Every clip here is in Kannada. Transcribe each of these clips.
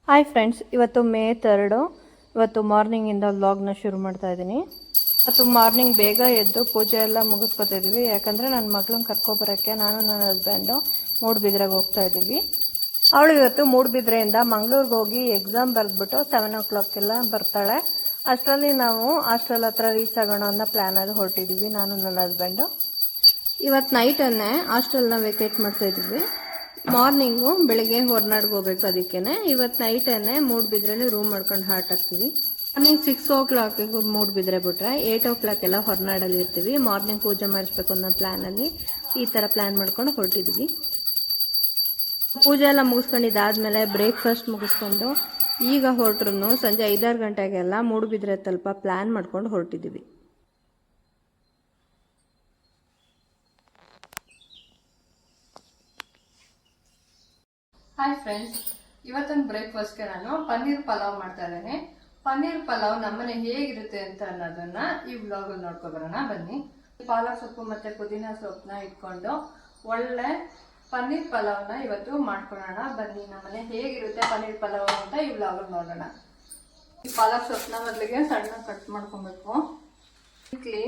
ಹಾಯ್ ಫ್ರೆಂಡ್ಸ್, ಇವತ್ತು ಮೇ 3. ಇವತ್ತು ಮಾರ್ನಿಂಗಿಂದ ವ್ಲಾಗ್ನ ಶುರು ಮಾಡ್ತಾ ಇದ್ದೀನಿ. ಇವತ್ತು ಮಾರ್ನಿಂಗ್ ಬೇಗ ಎದ್ದು ಪೂಜೆ ಎಲ್ಲ ಮುಗಿಸ್ಕೊತಾ ಇದ್ದೀವಿ. ಯಾಕಂದರೆ ನನ್ನ ಮಗಳನ್ನ ಕರ್ಕೊಬರೋಕ್ಕೆ ನಾನು ನನ್ನ ಹಸ್ಬೆಂಡು ಮೂಡುಬಿದ್ರೆಗೆ ಹೋಗ್ತಾ ಇದ್ದೀವಿ. ಅವಳು ಇವತ್ತು ಮೂಡುಬಿದ್ರೆಯಿಂದ ಮಂಗಳೂರಿಗೆ ಹೋಗಿ ಎಕ್ಸಾಮ್ ಬರೆದ್ಬಿಟ್ಟು 7 o'clock ಎಲ್ಲ ಬರ್ತಾಳೆ. ಅಷ್ಟರಲ್ಲಿ ನಾವು ಹಾಸ್ಟೆಲ್ ಹತ್ರ ರೀಚ್ ಆಗೋಣ ಅನ್ನೋ ಪ್ಲ್ಯಾನಲ್ಲಿ ಹೊರಟಿದ್ದೀವಿ, ನಾನು ನನ್ನ ಹಸ್ಬೆಂಡು. ಇವತ್ತು ನೈಟನ್ನೇ ಹಾಸ್ಟೆಲ್ನ ವೇಕೇಟ್ ಮಾಡ್ತಾ ಇದ್ದೀವಿ. ಮಾರ್ನಿಂಗು ಬೆಳಗ್ಗೆ ಹೊರನಾಡ್ಗೆ ಹೋಗ್ಬೇಕು. ಅದಕ್ಕೇನೆ ಇವತ್ತು ನೈಟನ್ನೇ ಮೂಡುಬಿದ್ರೆಲಿ ರೂಮ್ ಮಾಡ್ಕೊಂಡು ಹಾರ್ಟ್ ಆಗ್ತೀವಿ. ಮಾರ್ನಿಂಗ್ 6 o'clock ಮೂಡುಬಿದ್ರೆ ಬಿಟ್ರೆ 8 o'clock ಎಲ್ಲ ಹೊರನಾಡಲ್ಲಿ ಇರ್ತೀವಿ. ಮಾರ್ನಿಂಗ್ ಪೂಜೆ ಮಾಡಿಸ್ಬೇಕು ಅನ್ನೋ ಪ್ಲ್ಯಾನಲ್ಲಿ ಈ ಥರ ಪ್ಲ್ಯಾನ್ ಮಾಡ್ಕೊಂಡು ಹೊರಟಿದ್ವಿ. ಪೂಜೆ ಎಲ್ಲ ಮುಗಿಸ್ಕೊಂಡಿದ್ದಾದ್ಮೇಲೆ ಬ್ರೇಕ್ಫಾಸ್ಟ್ ಮುಗಿಸ್ಕೊಂಡು ಈಗ ಹೊರಟ್ರು ಸಂಜೆ 5-6 ಗಂಟೆಗೆಲ್ಲ ಮೂಡುಬಿದ್ರೆ ತಲುಪ ಪ್ಲ್ಯಾನ್ ಮಾಡ್ಕೊಂಡು ಹೊರಟಿದ್ದೀವಿ. ಹಾಯ್ ಫ್ರೆಂಡ್ಸ್, ಇವತ್ತೊಂದು ಬ್ರೇಕ್ಫಾಸ್ಟ್ಗೆ ನಾನು ಪನ್ನೀರ್ ಪಲಾವ್ ಮಾಡ್ತಾ ಇದ್ದೇನೆ. ಪನ್ನೀರ್ ಪಲಾವ್ ನಮ್ಮನೆ ಹೇಗಿರುತ್ತೆ ಅಂತ ಅನ್ನೋದನ್ನ ಈ ವ್ಲಾಗಲ್ಲಿ ನೋಡ್ಕೊಬರೋಣ ಬನ್ನಿ. ಪಾಲಕ್ ಸೊಪ್ಪು ಮತ್ತೆ ಪುದೀನ ಸೊಪ್ಪನ್ನ ಇಟ್ಕೊಂಡು ಒಳ್ಳೆ ಪನ್ನೀರ್ ಪಲಾವ್ನ ಇವತ್ತು ಮಾಡ್ಕೊಳ್ಳೋಣ ಬನ್ನಿ. ನಮ್ಮನೆ ಹೇಗಿರುತ್ತೆ ಪನ್ನೀರ್ ಪಲಾವ್ ಅಂತ ಈ ವ್ಲಾಗಲ್ಲಿ ನೋಡೋಣ. ಈ ಪಾಲಕ್ ಸೊಪ್ಪನ್ನ ಮೊದಲಿಗೆ ಸಣ್ಣ ಕಟ್ ಮಾಡ್ಕೊಬೇಕು. ವೀಕ್ಲಿ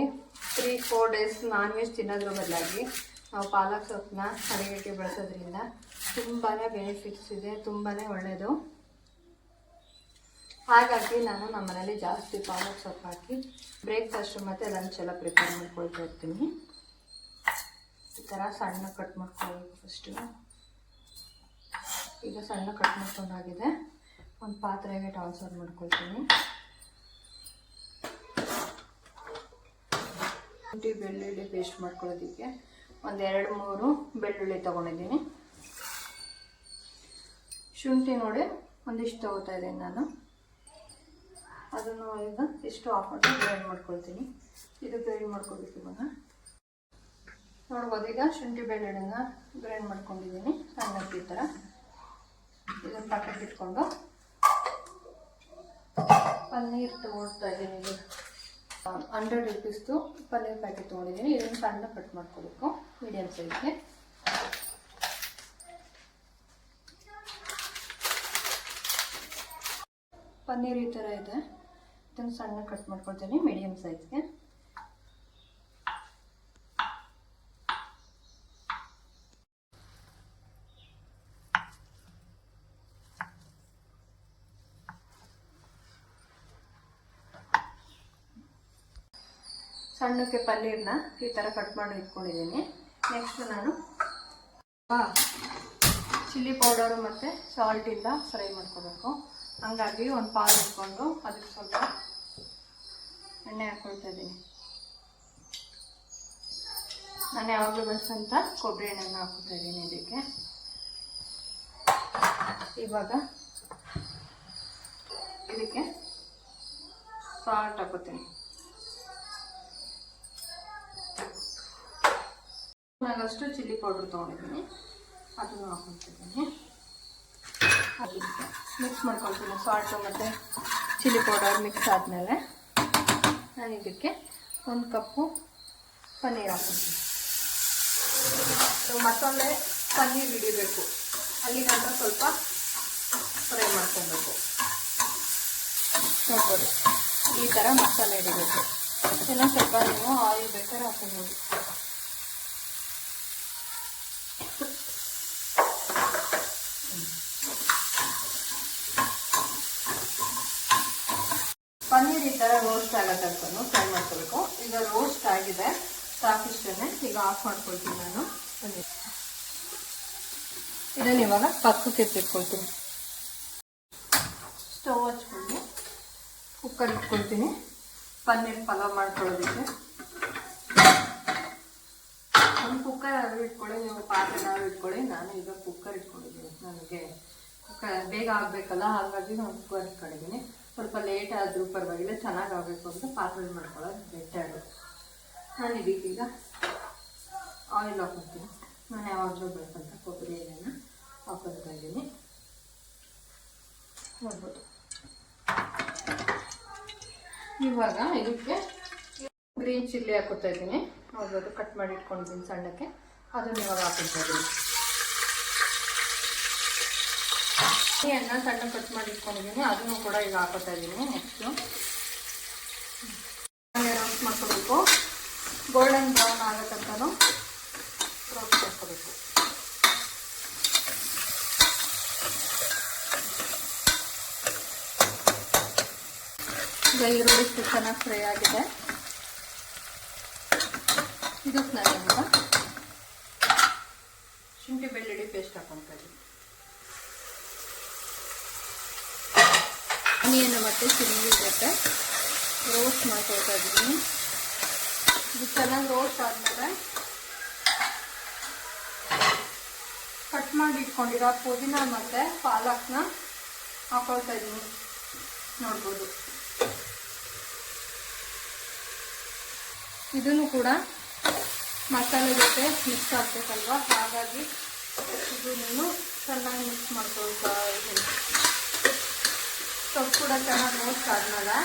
3-4 days ನಾನ್ ವೆಜ್ ತಿನ್ನೋದ್ರ ಬದಲಾಗಿ ನಾವು ಪಾಲಕ್ ಸೊಪ್ಪನ್ನ ಅಡುಗೆಗೆ ಬಳಸೋದ್ರಿಂದ ತುಂಬಾ ಬೆನಿಫಿಟ್ಸ್ ಇದೆ, ತುಂಬಾ ಒಳ್ಳೆಯದು. ಹಾಗಾಗಿ ನಾನು ನಮ್ಮ ಮನೇಲಿ ಜಾಸ್ತಿ ಪಾಲಕ್ ಸೊಪ್ಪು ಹಾಕಿ ಬ್ರೇಕ್ಫಾಸ್ಟ್ ಮತ್ತು ಲಂಚ್ ಎಲ್ಲ ಪ್ರಿಪೇರ್ ಮಾಡ್ಕೊಳ್ತಾ ಇರ್ತೀನಿ. ಈ ಥರ ಸಣ್ಣ ಕಟ್ ಮಾಡ್ಕೊಳ್ಬೇಕು ಫಸ್ಟು. ಈಗ ಸಣ್ಣ ಕಟ್ ಮಾಡ್ಕೊಂಡಾಗಿದೆ. ಒಂದು ಪಾತ್ರೆಗೆ ಟ್ರಾನ್ಸ್ಫರ್ ಮಾಡ್ಕೊಳ್ತೀನಿ. ಶುಂಠಿ ಬೆಳ್ಳುಳ್ಳಿ ಪೇಸ್ಟ್ ಮಾಡ್ಕೊಳ್ಳೋದಕ್ಕೆ ಒಂದು 2-3 ಬೆಳ್ಳುಳ್ಳಿ ತೊಗೊಂಡಿದ್ದೀನಿ. ಶುಂಠಿ ನೋಡಿ ಒಂದಿಷ್ಟು ತೊಗೋತಾ ಇದ್ದೀನಿ ನಾನು. ಅದನ್ನು ಈಗ ಇಷ್ಟು ಹಾಕೊಂಡು ಗ್ರೈಂಡ್ ಮಾಡ್ಕೊಳ್ತೀನಿ. ಇದು ಗ್ರೈಂಡ್ ಮಾಡ್ಕೊಳ್ಬೇಕು. ಇವಾಗ ನೋಡ್ಬೋದು, ಈಗ ಶುಂಠಿ ಬೆಳ್ಳುಳ್ಳಿನ ಗ್ರೈಂಡ್ ಮಾಡ್ಕೊಂಡಿದ್ದೀನಿ ಸಣ್ಣಕ್ಕೆ ಈ ಥರ. ಇದನ್ನು ಪಕ್ಕಕ್ಕೆ ಇಟ್ಕೊಂಡು ಪನ್ನೀರ್ ತೊಗೊಳ್ತಾ ಇದ್ದೀನಿ. ಇದು 100 rupeesದು ಪನ್ನೀರ್ ಪ್ಯಾಕೆಟ್ ತೊಗೊಂಡಿದ್ದೀನಿ. ಇದನ್ನು ಸಣ್ಣ ಕಟ್ ಮಾಡ್ಕೋಬೇಕು ಮೀಡಿಯಮ್ ಸೈಜ್ಗೆ. ಪನ್ನೀರ್ ಈ ಥರ ಇದೆ. ಇದನ್ನು ಸಣ್ಣ ಕಟ್ ಮಾಡ್ಕೊಳ್ತೀನಿ ಮೀಡಿಯಮ್ ಸೈಜ್ಗೆ. ಸಣ್ಣಕ್ಕೆ ಪನ್ನೀರ್ನ ಈ ಥರ ಕಟ್ ಮಾಡಿ ಇಟ್ಕೊಂಡಿದ್ದೀನಿ. ನೆಕ್ಸ್ಟ್ ನಾನು ಚಿಲ್ಲಿ ಪೌಡರು ಮತ್ತು ಸಾಲ್ಟಿಂದ ಫ್ರೈ ಮಾಡ್ಕೋಬೇಕು. ಹಂಗಾಗಿ ಒಂದು ಪಾಲು ಇಟ್ಕೊಂಡು ಅದಕ್ಕೆ ಸ್ವಲ್ಪ ಎಣ್ಣೆ ಹಾಕ್ಕೊಳ್ತಾ ಇದ್ದೀನಿ. ನಾನು ಯಾವಾಗಲೂ ಬಳಸಂತ ಕೊಬ್ಬರಿ ಎಣ್ಣೆನ ಹಾಕ್ಕೊಳ್ತಾ ಇದ್ದೀನಿ ಇದಕ್ಕೆ. ಇವಾಗ ಇದಕ್ಕೆ ಸಾಲ್ಟ್ ಹಾಕೋತೀನಿ. ನಾಗಷ್ಟು ಚಿಲ್ಲಿ ಪೌಡ್ರ್ ತೊಗೊಂಡಿದ್ದೀನಿ, ಅದನ್ನು ಹಾಕ್ಕೊಳ್ತಿದ್ದೀನಿ. ಅದಕ್ಕೆ ಮಿಕ್ಸ್ ಮಾಡ್ಕೊಳ್ತೀನಿ. ಸಾಲ್ಟು ಮತ್ತು ಚಿಲ್ಲಿ ಪೌಡರ್ ಮಿಕ್ಸ್ ಆದಮೇಲೆ ನಾನು ಇದಕ್ಕೆ 1 ಕಪ್ಪು ಪನ್ನೀರ್ ಹಾಕ್ಕೊಳ್ತೀನಿ. ಮಸಾಲೆ ಪನ್ನೀರ್ ಹಿಡಿಬೇಕು, ಅಲ್ಲಿಗಂತ ಸ್ವಲ್ಪ ಫ್ರೈ ಮಾಡ್ಕೊಬೇಕು. ನೋಡ್ಬೋದು, ಈ ಥರ ಮಸಾಲೆ ಹಿಡಿಬೇಕು. ಇನ್ನೂ ಸ್ವಲ್ಪ ನೀವು ಆಯಿಲ್ ಬೇಕಾದ್ರೆ ಹಾಕೋಬೋದು. ಪನ್ನೀರ್ ಈ ಥರ ರೋಸ್ಟ್ ಆಗೋ ತನಕ ಫ್ರೈ ಮಾಡ್ಕೋಬೇಕು. ಈಗ ರೋಸ್ಟ್ ಆಗಿದೆ, ಸಾಕಿಷ್ಟೇ. ಈಗ ಆಫ್ ಮಾಡ್ಕೊಳ್ತೀನಿ ನಾನು ಪನ್ನೀರ್. ಇದನ್ನು ಇವಾಗ ಪಕ್ಕಕ್ಕೆ ಎತ್ತಿಟ್ಕೊಳ್ತೀನಿ. ಸ್ಟವ್ ಹಚ್ಕೊಂಡು ಕುಕ್ಕರ್ ಇಟ್ಕೊಳ್ತೀನಿ ಪನ್ನೀರ್ ಪಲಾವ್ ಮಾಡ್ಕೊಳ್ಳೋದಕ್ಕೆ. ಒಂದು ಕುಕ್ಕರ್ ಆದರೂ ಇಟ್ಕೊಳ್ಳಿ, ನೀವು ಪಾತ್ರೆನಾದ್ರು ಇಟ್ಕೊಳ್ಳಿ. ನಾನು ಈಗ ಕುಕ್ಕರ್ ಇಟ್ಕೊಂಡಿದ್ದೀನಿ. ನನಗೆ ಬೇಗ ಆಗಬೇಕಲ್ಲ, ಹಾಗಾಗಿ ನಾನು ಕುಕ್ಕರ್ ಇಟ್ಕೊಂಡಿದ್ದೀನಿ. ಸ್ವಲ್ಪ ಲೇಟ್ ಆದರೂ ಪರವಾಗಿಲ್ಲ, ಚೆನ್ನಾಗಿ ಆಗಬೇಕು ಅಂತ ಪಾತ್ರೆ ಮಾಡ್ಕೊಳ್ಳೋದು ಬೆಟರು. ನಾನು ಇದಕ್ಕೀಗ ಆಯಿಲ್ ಹಾಕ್ಕೊಳ್ತೀನಿ. ನಾನು ಯಾವಾಗಲೂ ಬೇಕಂತ ಕೊಬ್ಬರಿ ಎಣ್ಣೆನ ಹಾಕೊಳ್ತಾ ಇದ್ದೀನಿ. ನೋಡ್ಬೋದು, ಇವಾಗ ಇದಕ್ಕೆ ಗ್ರೀನ್ ಚಿಲ್ಲಿ ಹಾಕೋತಾ ಇದ್ದೀನಿ. ನೋಡ್ಬೋದು, ಕಟ್ ಮಾಡಿ ಇಟ್ಕೊಂಡಿದ್ದೀನಿ ಸಣ್ಣಕ್ಕೆ. ಅದನ್ನು ಇವಾಗ ಹಾಕೊಳ್ತಾ ಇದ್ದೀನಿ. ಎಣ್ಣೆ ಸಣ್ಣ ಕಟ್ ಮಾಡಿ ಇಟ್ಕೊಂಡಿದ್ದೀನಿ, ಅದನ್ನು ಕೂಡ ಈಗ ಹಾಕೋತಾ ಇದ್ದೀನಿ. ನೆಕ್ಸ್ಟು ರೋಸ್ಟ್ ಮಾಡ್ಕೋಬೇಕು. ಗೋಲ್ಡನ್ ಬ್ರೌನ್ ಆಗತ್ತಂತನೂ ರೋಸ್ಟ್ ಮಾಡ್ಕೋಬೇಕು. ಈಗ ಈರುಳ್ಳಿ ಚೆನ್ನಾಗಿ ಫ್ರೈ ಆಗಿದೆ. ಇದಕ್ಕೆ ನಾನೀಗ ಶುಂಠಿ ಬೆಳ್ಳುಳ್ಳಿ ಪೇಸ್ಟ್ ಹಾಕೊತಾ ಇದ್ದೀನಿ. ಆನಿಯನ್ ಮತ್ತು ಚಿಲ್ಲಿ ಜೊತೆ ರೋಸ್ಟ್ ಮಾಡ್ಕೊಳ್ತಾ ಇದ್ದೀನಿ. ಇದು ಚೆನ್ನಾಗಿ ರೋಸ್ಟ್ ಆದಮೇಲೆ ಕಟ್ ಮಾಡಿ ಇಟ್ಕೊಂಡಿರೋ ಪುದೀನ ಮತ್ತು ಪಾಲಕ್ನ ಹಾಕೊಳ್ತಾ ಇದ್ದೀನಿ. ನೋಡ್ಬೋದು, ಇದನ್ನು ಕೂಡ ಮಸಾಲೆ ಜೊತೆ ಮಿಕ್ಸ್ ಆಗಬೇಕಲ್ವ, ಹಾಗಾಗಿ ಇದನ್ನು ಚೆನ್ನಾಗಿ ಮಿಕ್ಸ್ ಮಾಡ್ಕೊಳ್ತಾ ಇದ್ದೀನಿ. ಸೊಪ್ಪು ಕೂಡ ಚೆನ್ನಾಗಿ ರೋಸ್ಟ್ ಆದ್ಮೇಲೆ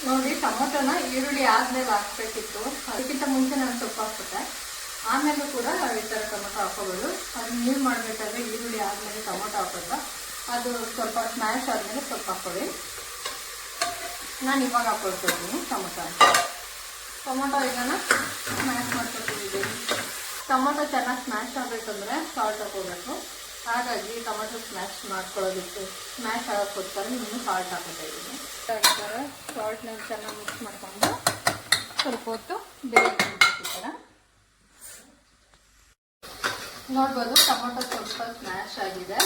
ನೋಡಿ, ಟೊಮೊಟೊನ ಈರುಳ್ಳಿ ಆದ್ಮೇಲೆ ಹಾಕ್ಬೇಕಿತ್ತು. ಅದಕ್ಕಿಂತ ಮುಂಚೆ ನಾನು ಸೊಪ್ಪು ಹಾಕ್ಬಿಟ್ಟೆ. ಆಮೇಲೂ ಕೂಡ ಈ ಥರ ಟೊಮೊಟೊ ಹಾಕೋಬೋದು. ಅದನ್ನ ಯೂಸ್ ಮಾಡಬೇಕಾದ್ರೆ ಈರುಳ್ಳಿ ಆದಮೇಲೆ ಟೊಮೊಟೊ ಹಾಕೋಲ್ಲ, ಅದು ಸ್ವಲ್ಪ ಸ್ಮ್ಯಾಶ್ ಆದಮೇಲೆ ಸೊಪ್ಪು ಹಾಕೊಳ್ಳಿ. ನಾನು ಇವಾಗ ಹಾಕೊಳ್ತಾ ಇದ್ದೀನಿ ಟೊಮೊಟೊ ಇದನ್ನ ಸ್ಮ್ಯಾಶ್ ಮಾಡ್ಕೊಳ್ತಿದ್ದೀನಿ. ಟೊಮೊಟೊ ಚೆನ್ನಾಗಿ ಸ್ಮ್ಯಾಶ್ ಆಗಬೇಕಂದ್ರೆ ಸಾಲ್ಟ್ ಹಾಕೋಬೇಕು. ಹಾಗಾಗಿ ಟೊಮೊಟೊ ಸ್ಮ್ಯಾಶ್ ಮಾಡ್ಕೊಳ್ಳೋದಕ್ಕೆ, ಸ್ಮ್ಯಾಶ್ ಆಗೋಕ್ಕೋಸ್ಕರ ಇನ್ನೂ ಸಾಲ್ಟ್ ಹಾಕೋತಾ ಇದ್ದೀನಿ. ಸಾಲ್ಟ್ನ ಚೆನ್ನಾಗಿ ಮಿಕ್ಸ್ ಮಾಡಿಕೊಂಡು ಸ್ವಲ್ಪ ಹೊತ್ತು ಬೇರೆ ಥರ ನೋಡ್ಬೋದು. ಟೊಮೊಟೊ ಸ್ವಲ್ಪ ಸ್ಮ್ಯಾಶ್ ಆಗಿದೆ.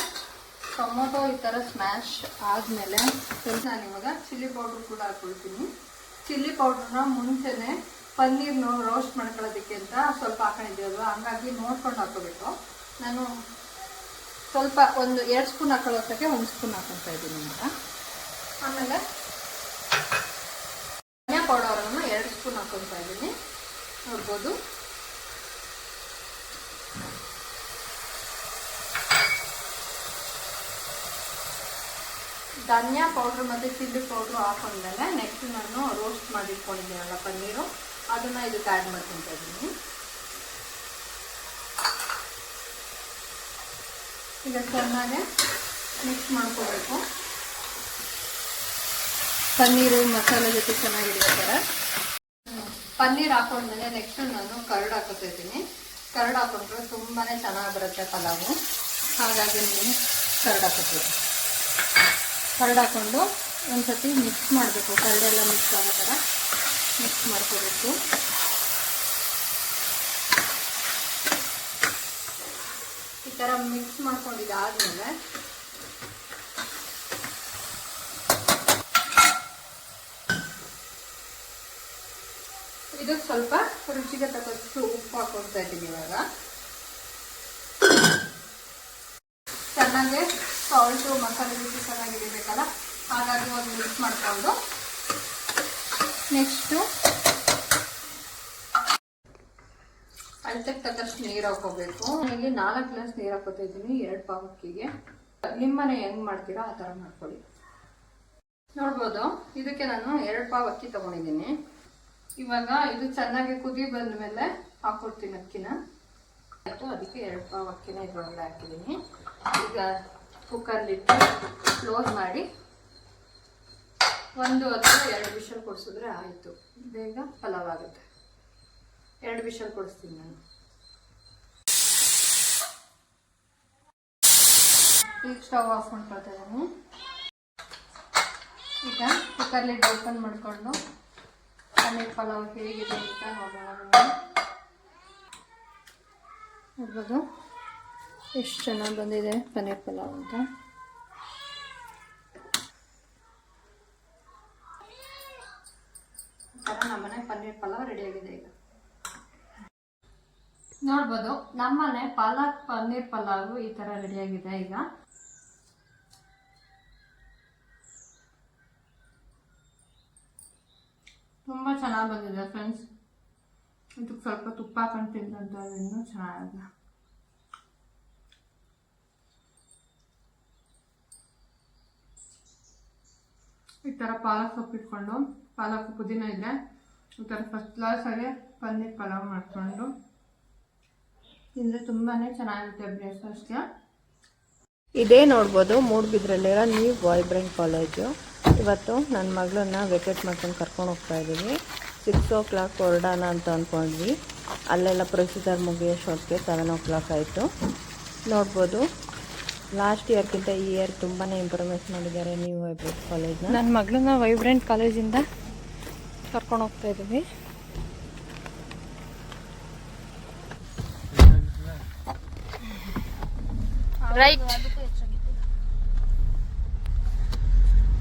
ಟೊಮೊಟೊ ಈ ಥರ ಸ್ಮ್ಯಾಶ್ ಆದಮೇಲೆ ನಾನು ಇವಾಗ ಚಿಲ್ಲಿ ಪೌಡ್ರ್ ಕೂಡ ಹಾಕ್ಕೊಳ್ತೀನಿ. ಚಿಲ್ಲಿ ಪೌಡ್ರನ್ನ ಮುಂಚೆನೇ ಪನ್ನೀರ್ನ ರೋಸ್ಟ್ ಮಾಡ್ಕೊಳ್ಳೋದಕ್ಕೆ ಅಂತ ಸ್ವಲ್ಪ ಹಾಕೊಂಡಿದ್ದೀವಲ್ವ, ಹಂಗಾಗಿ ನೋಡ್ಕೊಂಡು ಹಾಕೋಬೇಕು. ನಾನು ಸ್ವಲ್ಪ ಒಂದು 2 ಸ್ಪೂನ್ ಹಾಕೊಳ್ಳೋದಕ್ಕೆ 1 ಸ್ಪೂನ್ ಹಾಕೊತಾ ಇದ್ದೀನಿ ಅಂತ. ಆಮೇಲೆ ಧನಿಯಾ ಪೌಡರನ್ನು 2 ಸ್ಪೂನ್ ಹಾಕೊತಾ ಇದ್ದೀನಿ. ನೋಡ್ಬೋದು, ಧನಿಯಾ ಪೌಡ್ರ್ ಮತ್ತು ಚಿಲ್ಲಿ ಪೌಡ್ರು ಹಾಕೊಂಡ್ಮೇಲೆ ನೆಕ್ಸ್ಟ್ ನಾನು ರೋಸ್ಟ್ ಮಾಡಿಟ್ಕೊಂಡಿದ್ದೀನಲ್ಲ ಪನ್ನೀರು, ಅದನ್ನು ಇದಕ್ಕೆ ಆ್ಯಡ್ ಮಾಡ್ಕೊತಾ ಇದ್ದೀನಿ. ಈಗ ಚೆನ್ನಾಗಿ ಮಿಕ್ಸ್ ಮಾಡ್ಕೋಬೇಕು. ಪನ್ನೀರು ಮಸಾಲೆ ಜೊತೆ ಚೆನ್ನಾಗಿರ್ತಾರೆ. ಪನ್ನೀರ್ ಹಾಕೊಂಡ್ಮೇಲೆ ನೆಕ್ಸ್ಟ್ ನಾನು ಕರ್ಡ್ ಹಾಕೋತಾ ಇದ್ದೀನಿ. ಕರ್ಡ್ ಹಾಕೊಂಡ್ರೆ ತುಂಬಾ ಚೆನ್ನಾಗಿ ಬರುತ್ತೆ ಪಲಾವು, ಹಾಗಾಗಿ ನೀವು ಕರ್ಡ್ ಹಾಕೋತೀವಿ. ಕರ್ಡ್ ಹಾಕೊಂಡು ಒಂದ್ಸತಿ ಮಿಕ್ಸ್ ಮಾಡಬೇಕು. ಕರ್ಡೆಲ್ಲ ಮಿಕ್ಸ್ ಆಗೋ ಥರ ಮಿಕ್ಸ್ ಮಾಡ್ಕೋಬೇಕು. ಈ ಥರ ಮಿಕ್ಸ್ ಮಾಡ್ಕೊಂಡಿದ್ದಾದ್ಮೇಲೆ ಇದಕ್ಕೆ ಸ್ವಲ್ಪ ರುಚಿಗೆ ತಕ್ಕಷ್ಟು ಉಪ್ಪು ಹಾಕೊಳ್ತಾ ಇದ್ದೀನಿ. ಇವಾಗ ಚೆನ್ನಾಗಿ ಸಾಲ್ಟು ಮಸಾಲೆ ಜೊತೆ ಚೆನ್ನಾಗಿ ಹಿಡಿಬೇಕಲ್ಲ, ಹಾಗಾಗಿ ಒಂದು ಮಿಕ್ಸ್ ಮಾಡಿಕೊಂಡು ನೆಕ್ಸ್ಟು ಅಳತೆಗೆ ತಕ್ಕಷ್ಟು ನೀರು ಹಾಕೋಬೇಕು. ಇಲ್ಲಿ 4 ಗ್ಲಾಸ್ ನೀರು ಹಾಕೋತಾ ಇದ್ದೀನಿ 2 ಪಾವ್ ಅಕ್ಕಿಗೆ. ನಿಮ್ಮನೆ ಹೆಂಗೆ ಮಾಡ್ತೀರಾ ಆ ಥರ ಮಾಡ್ಕೊಳ್ಳಿ. ನೋಡ್ಬೋದು, ಇದಕ್ಕೆ ನಾನು 2 ಪಾವ್ ಅಕ್ಕಿ ತೊಗೊಂಡಿದ್ದೀನಿ. ಇವಾಗ ಇದು ಚೆನ್ನಾಗಿ ಕುದಿ ಬಂದ ಮೇಲೆ ಹಾಕೊಡ್ತೀನಿ ಅಕ್ಕಿನ. ಅದಕ್ಕೆ 2 ಪಾವ್ ಅಕ್ಕಿನ ಇದರೊಳಗಡೆ ಹಾಕಿದ್ದೀನಿ. ಈಗ ಕುಕ್ಕರ್ಲಿಟ್ಟು ಕ್ಲೋಸ್ ಮಾಡಿ 1 ಅಥವಾ 2 ವಿಷಲ್ ಕೊಡಿಸಿದ್ರೆ ಆಯಿತು. ಬೇಗ ಪಲಾವ್ ಆಗುತ್ತೆ. 2 ವಿಷಲ್ ಕೊಡಿಸ್ತೀನಿ ನಾನು. ಈಗ ಸ್ಟವ್ ಆಫ್ ಮಾಡ್ಕೊಳ್ತಾ ಇದ್ದೀನಿ. ಈಗ ಕುಕ್ಕರ್ ಲಿಡ್ ಓಪನ್ ಮಾಡಿಕೊಂಡು ಪನ್ನೀರ್ ಪಲಾವ್ ಹೇಗಿದೆ ಅಂತ ನೋಡೋಣ. ನೋಡ್ಬೋದು ಎಷ್ಟು ಚೆನ್ನಾಗಿ ಬಂದಿದೆ ಪನ್ನೀರ್ ಪಲಾವ್ ಅಂತ. ನಮ್ಮನೆ ಪನ್ನೀರ್ ಪಲಾವ್ ರೆಡಿಯಾಗಿದೆ. ಈಗ ನೋಡ್ಬೋದು, ನಮ್ಮನೆ ಪಾಲಕ್ ಪನ್ನೀರ್ ಪಲಾವ್ ಈ ಥರ ರೆಡಿಯಾಗಿದೆ. ಈಗ ತುಂಬ ಚೆನ್ನಾಗಿ ಬಂದಿದೆ ಫ್ರೆಂಡ್ಸ್. ಇದಕ್ಕೆ ಸ್ವಲ್ಪ ತುಪ್ಪ ಹಾಕೊಂಡು ತಿಂದಂತ ಇನ್ನೂ ಚೆನ್ನಾಗಿದೆ. ಈ ಥರ ಪಾಲಕ್ ಸೊಪ್ಪು ಇಟ್ಕೊಂಡು, ಪಾಲಕ್ ಪುದೀನ ಇದೆ, ಈ ಥರ ಫಸ್ಟ್ ಕ್ಲಾಸಾಗಿ ಪನ್ನೀರ್ ಪಲಾವ್ ಮಾಡಿಕೊಂಡು ತಿಂದರೆ ತುಂಬಾ ಚೆನ್ನಾಗಿರುತ್ತೆ ಬ್ರೇಕ್ಫಾಸ್ಟ್ಗೆ. ಇದೇ ನೋಡ್ಬೋದು ಮೂಡಬಿದ್ರಲ್ಲಿರೋ ನ್ಯೂ ವೈಬ್ರೆಂಟ್ ಕಾಲೇಜು. ಇವತ್ತು ನನ್ನ ಮಗಳನ್ನ ವೆಕೇಟ್ ಮಾಡ್ಕೊಂಡು ಕರ್ಕೊಂಡು ಹೋಗ್ತಾ ಇದ್ದೀವಿ. 6 o'clock ಹೊರಡೋಣ ಅಂತ ಅಂದ್ಕೊಂಡ್ವಿ. ಅಲ್ಲೆಲ್ಲ ಪ್ರೊಸೀಜರ್ ಮುಗಿಯೋಷ್ಟೊತ್ತಿಗೆ 7 o'clock ಆಯಿತು. ನೋಡ್ಬೋದು ಲಾಸ್ಟ್ ಇಯರ್ಗಿಂತ ಈ ಇಯರ್ ತುಂಬಾ ಇಂಪ್ರೂವ್ಮೆಂಟ್ ಮಾಡಿದ್ದಾರೆ ನ್ಯೂ ವೈಬ್ರೆಂಟ್ ಕಾಲೇಜ್ನ. ನನ್ನ ಮಗಳನ್ನ ವೈಬ್ರೆಂಟ್ ಕಾಲೇಜಿಂದ ಕರ್ಕೊಂಡು ಹೋಗ್ತಾ ಇದ್ದೀವಿ. ರೈಟ್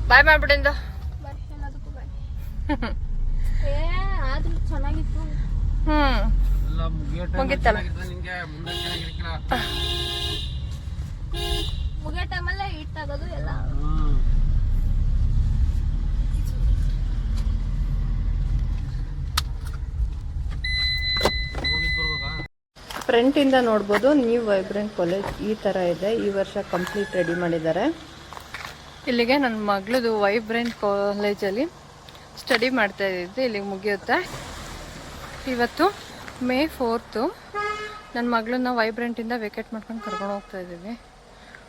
ಬಾಯ್ ಮಾಡ್ಬಿಟ್ಟಿಂದ ಚೆನ್ನಾಗಿತ್ತು. ಮುಗಿತಲ್ಲ ಮುಗಿಯೋ ಟೈಮಲ್ಲೇ ಇಟ್ಟಾಗೋದು ಎಲ್ಲ. ಫ್ರಂಟಿಂದ ನೋಡ್ಬೋದು ನ್ಯೂ ವೈಬ್ರೆಂಟ್ ಕಾಲೇಜ್ ಈ ಥರ ಇದೆ. ಈ ವರ್ಷ ಕಂಪ್ಲೀಟ್ ರೆಡಿ ಮಾಡಿದ್ದಾರೆ. ಇಲ್ಲಿಗೆ ನನ್ನ ಮಗಳದು ವೈಬ್ರೆಂಟ್ ಕಾಲೇಜಲ್ಲಿ ಸ್ಟಡಿ ಮಾಡ್ತಾ ಇದ್ದಿದ್ದು ಇಲ್ಲಿಗೆ ಮುಗಿಯುತ್ತೆ. ಇವತ್ತು May 4th ನನ್ನ ಮಗಳನ್ನ ವೈಬ್ರೆಂಟಿಂದ ವೆಕೇಟ್ ಮಾಡ್ಕೊಂಡು ಕರ್ಕೊಂಡು ಹೋಗ್ತಾ ಇದ್ದೀವಿ.